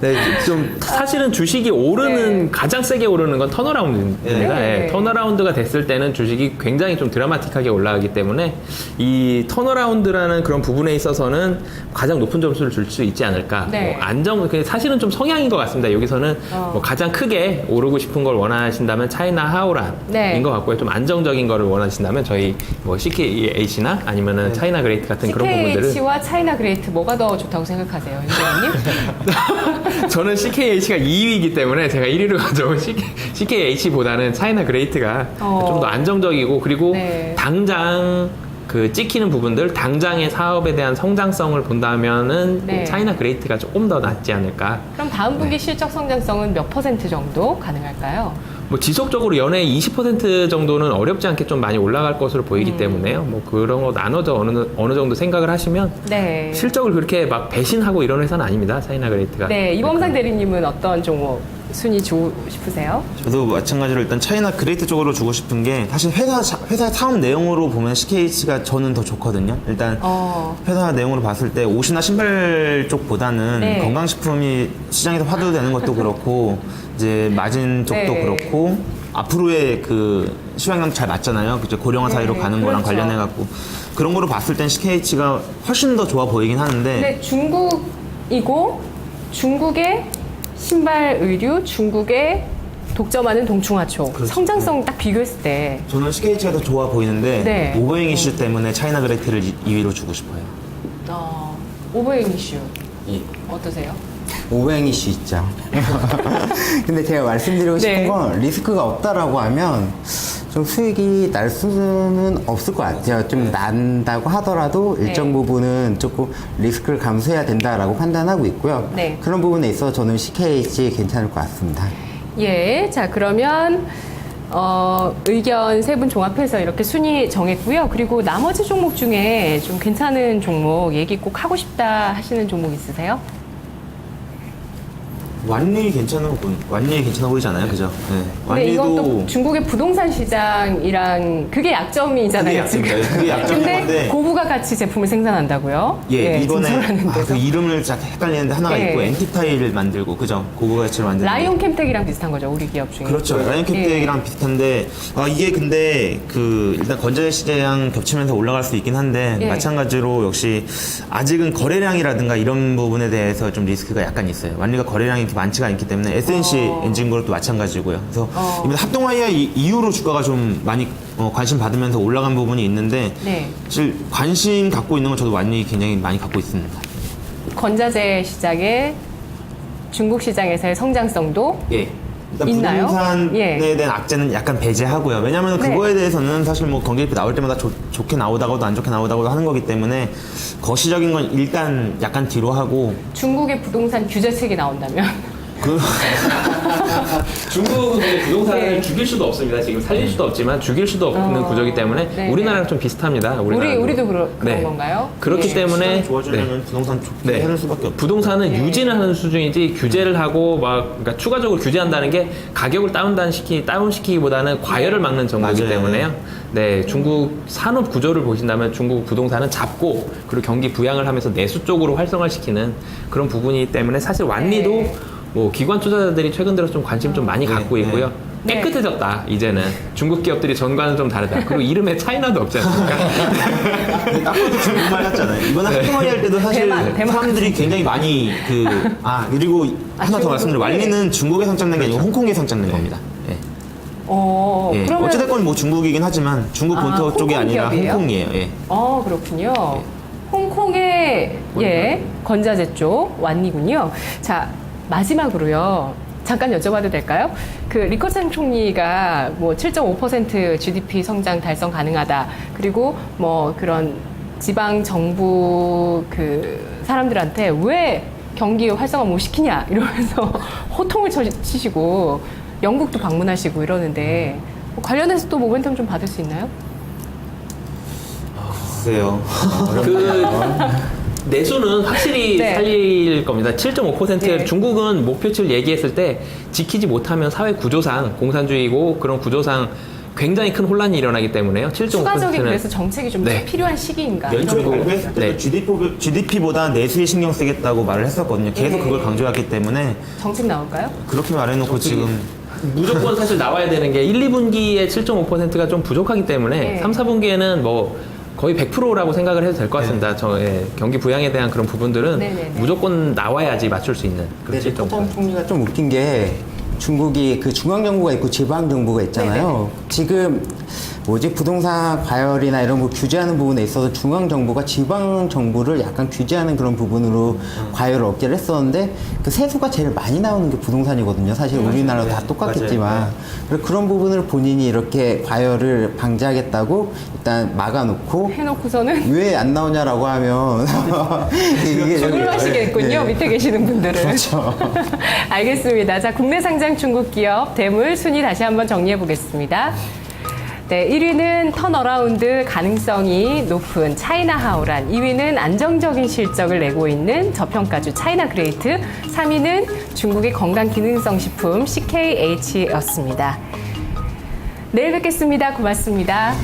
네, 좀 사실은 주식이 오르는 네. 가장 세게 오르는 건 턴어라운드입니다. 네. 예, 턴어라운드가 됐을 때는 주식이 굉장히 좀 드라마틱하게 올라가기 때문에 이 턴어라운드라는 그런 부분에 있어서는 가장 높은 점수를 줄 수 있지 않을까. 네. 뭐 사실은 좀 성향인 것 같습니다. 여기서는 뭐 가장 크게 오르고 싶은 걸 원하신다면 차이나 하오란인 네. 것 같고요. 좀 안정적인 거를 원하신다면 저희 뭐 CKH나 아니면은 차이나 그레이트 같은 그런 부분들을 CKH와 차이나 그레이트 뭐가 더 좋다고 생각하세요, 윤 대리님? 저는 CKH가 2위이기 때문에 제가 1위로 가져온 CKH보다는 차이나 그레이트가 좀 더 안정적이고 그리고 네. 당장 그 찍히는 부분들, 당장의 사업에 대한 성장성을 본다면은 네. 차이나 그레이트가 조금 더 낫지 않을까. 그럼 다음 분기 실적 성장성은 몇 퍼센트 정도 가능할까요? 뭐 지속적으로 연에 20% 정도는 어렵지 않게 좀 많이 올라갈 것으로 음. 보이기 때문에요. 뭐 그런 거 나눠서 어느 정도 생각을 하시면 네. 실적을 그렇게 막 배신하고 이런 회사는 아닙니다. 차이나 그레이트가. 네, 이범상 대리님은 어떤 종목 순위 주고 싶으세요? 저도 마찬가지로 일단 차이나 그레이트 쪽으로 주고 싶은 게 사실 회사 사업 내용으로 보면 CKH가 저는 더 좋거든요. 일단 회사 내용으로 봤을 때 옷이나 신발 쪽보다는 네. 건강식품이 시장에서 화두되는 것도 그렇고 이제 마진 쪽도 네. 그렇고 앞으로의 그 시황이랑 잘 맞잖아요. 그죠? 고령화 사회로 네, 가는 거랑 그렇죠. 관련해 갖고 그런 거로 봤을 땐 CKH가 훨씬 더 좋아 보이긴 하는데 근데 중국이고 중국의 신발 의류, 중국의 독점하는 동충하초 그렇죠. 성장성 딱 비교했을 때 저는 CKH가 더 좋아 보이는데 네. 오버행 이슈 때문에 차이나 그레이트를 2위로 주고 싶어요. 오버행 이슈 예. 어떠세요? 오행 이슈 있죠. 근데 제가 말씀드리고 싶은 네. 건 리스크가 없다라고 하면 좀 수익이 날 수는 없을 것 같아요. 좀 난다고 하더라도 일정 네. 부분은 조금 리스크를 감수해야 된다라고 판단하고 있고요. 네. 그런 부분에 있어서 저는 CKH 괜찮을 것 같습니다. 예, 자 그러면 의견 세 분 종합해서 이렇게 순위 정했고요. 그리고 나머지 종목 중에 좀 괜찮은 종목 얘기 꼭 하고 싶다 하시는 종목 있으세요? 완리 괜찮아 보이지 않아요? 그죠? 네. 근데 이건 또 중국의 부동산 시장이랑 그게 약점이잖아요, 그게 지금. 약점이죠. 그게 약점인 근데 건데. 고부가 같이 제품을 생산한다고요? 이번에 진설하는데도. 그 이름을 딱 헷갈리는데 하나가 예. 있고 엔티타일을 만들고 그죠? 고부가치를 만들고 라이온 캠텍이랑 비슷한 거죠, 우리 기업 중에. 그렇죠. 라이온 캠텍이랑 비슷한데 이게 근데 그 일단 건재 시장 겹치면서 올라갈 수 있긴 한데 예. 마찬가지로 역시 아직은 거래량이라든가 이런 부분에 대해서 좀 리스크가 약간 있어요. 완리가 거래량이 이렇게 많지 않기 때문에 SNC 엔진그룹도 마찬가지고요. 그래서 이번 합동화이아 이후로 주가가 좀 많이 관심 받으면서 올라간 부분이 있는데 네. 사실 관심 갖고 있는 건 저도 완리 굉장히 많이 갖고 있습니다. 건자재 시장의 중국 시장에서의 성장성도 예. 일단 있나요? 부동산에 예. 대한 악재는 약간 배제하고요. 왜냐하면 네. 그거에 대해서는 사실 뭐 경기지표 나올 때마다 좋게 나오다가도 안 좋게 나오다가도 하는 거기 때문에 거시적인 건 일단 약간 뒤로 하고 중국의 부동산 규제책이 나온다면 중국은 근데 부동산을 네. 죽일 수도 없습니다. 지금 살릴 수도 없지만 죽일 수도 없는 구조이기 때문에 네, 우리나라랑 좀 비슷합니다. 우리도 그런 네. 건가요? 그렇기 예. 때문에 시장 좋아지려면 부동산 좋게 네. 하는 수밖에 없죠. 부동산은 유지는 하는 수준이지 규제를 하고 그러니까 추가적으로 규제한다는 게 가격을 다운시키기보다는 과열을 막는 정도이기 맞아요. 때문에요. 네, 중국 산업 구조를 보신다면 중국 부동산은 잡고 그리고 경기 부양을 하면서 내수 쪽으로 활성화시키는 그런 부분이기 때문에 사실 완리도 네. 뭐 기관 투자자들이 최근 들어 좀 관심 좀 많이 갖고 있고요. 네. 깨끗해졌다. 이제는 중국 기업들이 전과는 좀 다르다. 그리고 이름에 차이나도 없지 않습니까? 근데 딱 봐도 중국말 같잖아요. 이번에 학교머리 할 때도 사실 대만 사람들이 굉장히 많이 그리고 하나 더 말씀드리면 완리는 중국에 선착된 게 아니고 홍콩에 선착된 겁니다. 예. 예. 그러면 어찌됐건 뭐 중국이긴 하지만 중국 본토 홍콩 쪽이 아니라 기업이에요? 홍콩이에요. 예. 그렇군요. 홍콩의 건자재 쪽 완리군요. 자, 마지막으로요. 잠깐 여쭤봐도 될까요? 그 리커창 총리가 뭐 7.5% GDP 성장 달성 가능하다. 그리고 뭐 그런 지방 정부 그 사람들한테 왜 경기 활성화 못 시키냐 이러면서 호통을 치시고 영국도 방문하시고 이러는데 뭐 관련해서 또 모멘텀 좀 받을 수 있나요? 글쎄요. 그 내수는 확실히 네. 살릴 겁니다. 7.5% 네. 중국은 목표치를 얘기했을 때 지키지 못하면 사회 구조상 공산주의고 그런 구조상 굉장히 큰 혼란이 일어나기 때문에요. 7.5%는 추가적인 그래서 정책이 좀 네. 필요한 시기인가? 연초에 이런 거. 발표했을 때도 네. GDP보다 내수에 신경 쓰겠다고 말을 했었거든요. 계속 네. 그걸 강조했기 때문에 정책 나올까요? 그렇게 말해놓고 지금 무조건 사실 나와야 되는 게 1, 2분기에 7.5%가 좀 부족하기 때문에 네. 3, 4분기에는 뭐 거의 100%라고 생각을 해도 될 것 같습니다. 경기 부양에 대한 그런 부분들은 네네네. 무조건 나와야지 맞출 수 있는 그런 근데 7.5%. 리커창 총리가 좀 웃긴 게 중국이 그 중앙 정부가 있고 지방 정부가 있잖아요. 지금 부동산 과열이나 이런 거 규제하는 부분에 있어서 중앙 정부가 지방 정부를 약간 규제하는 그런 부분으로 과열을 억제를 했었는데 그 세수가 제일 많이 나오는 게 부동산이거든요. 사실 우리나라도 다 똑같겠지만 맞아요. 그래서 그런 부분을 본인이 이렇게 과열을 방지하겠다고 일단 막아놓고 해놓고서는 왜 안 나오냐라고 하면 이게 궁금하시겠군요. 네. 밑에 계시는 분들은. 그렇죠. 알겠습니다. 자, 국내 상장 중국 기업 대물 순위 다시 한번 정리해 보겠습니다. 네, 1위는 턴어라운드 가능성이 높은 차이나하오란, 2위는 안정적인 실적을 내고 있는 저평가주 차이나그레이트, 3위는 중국의 건강기능성 식품 CKH였습니다. 내일 뵙겠습니다. 고맙습니다.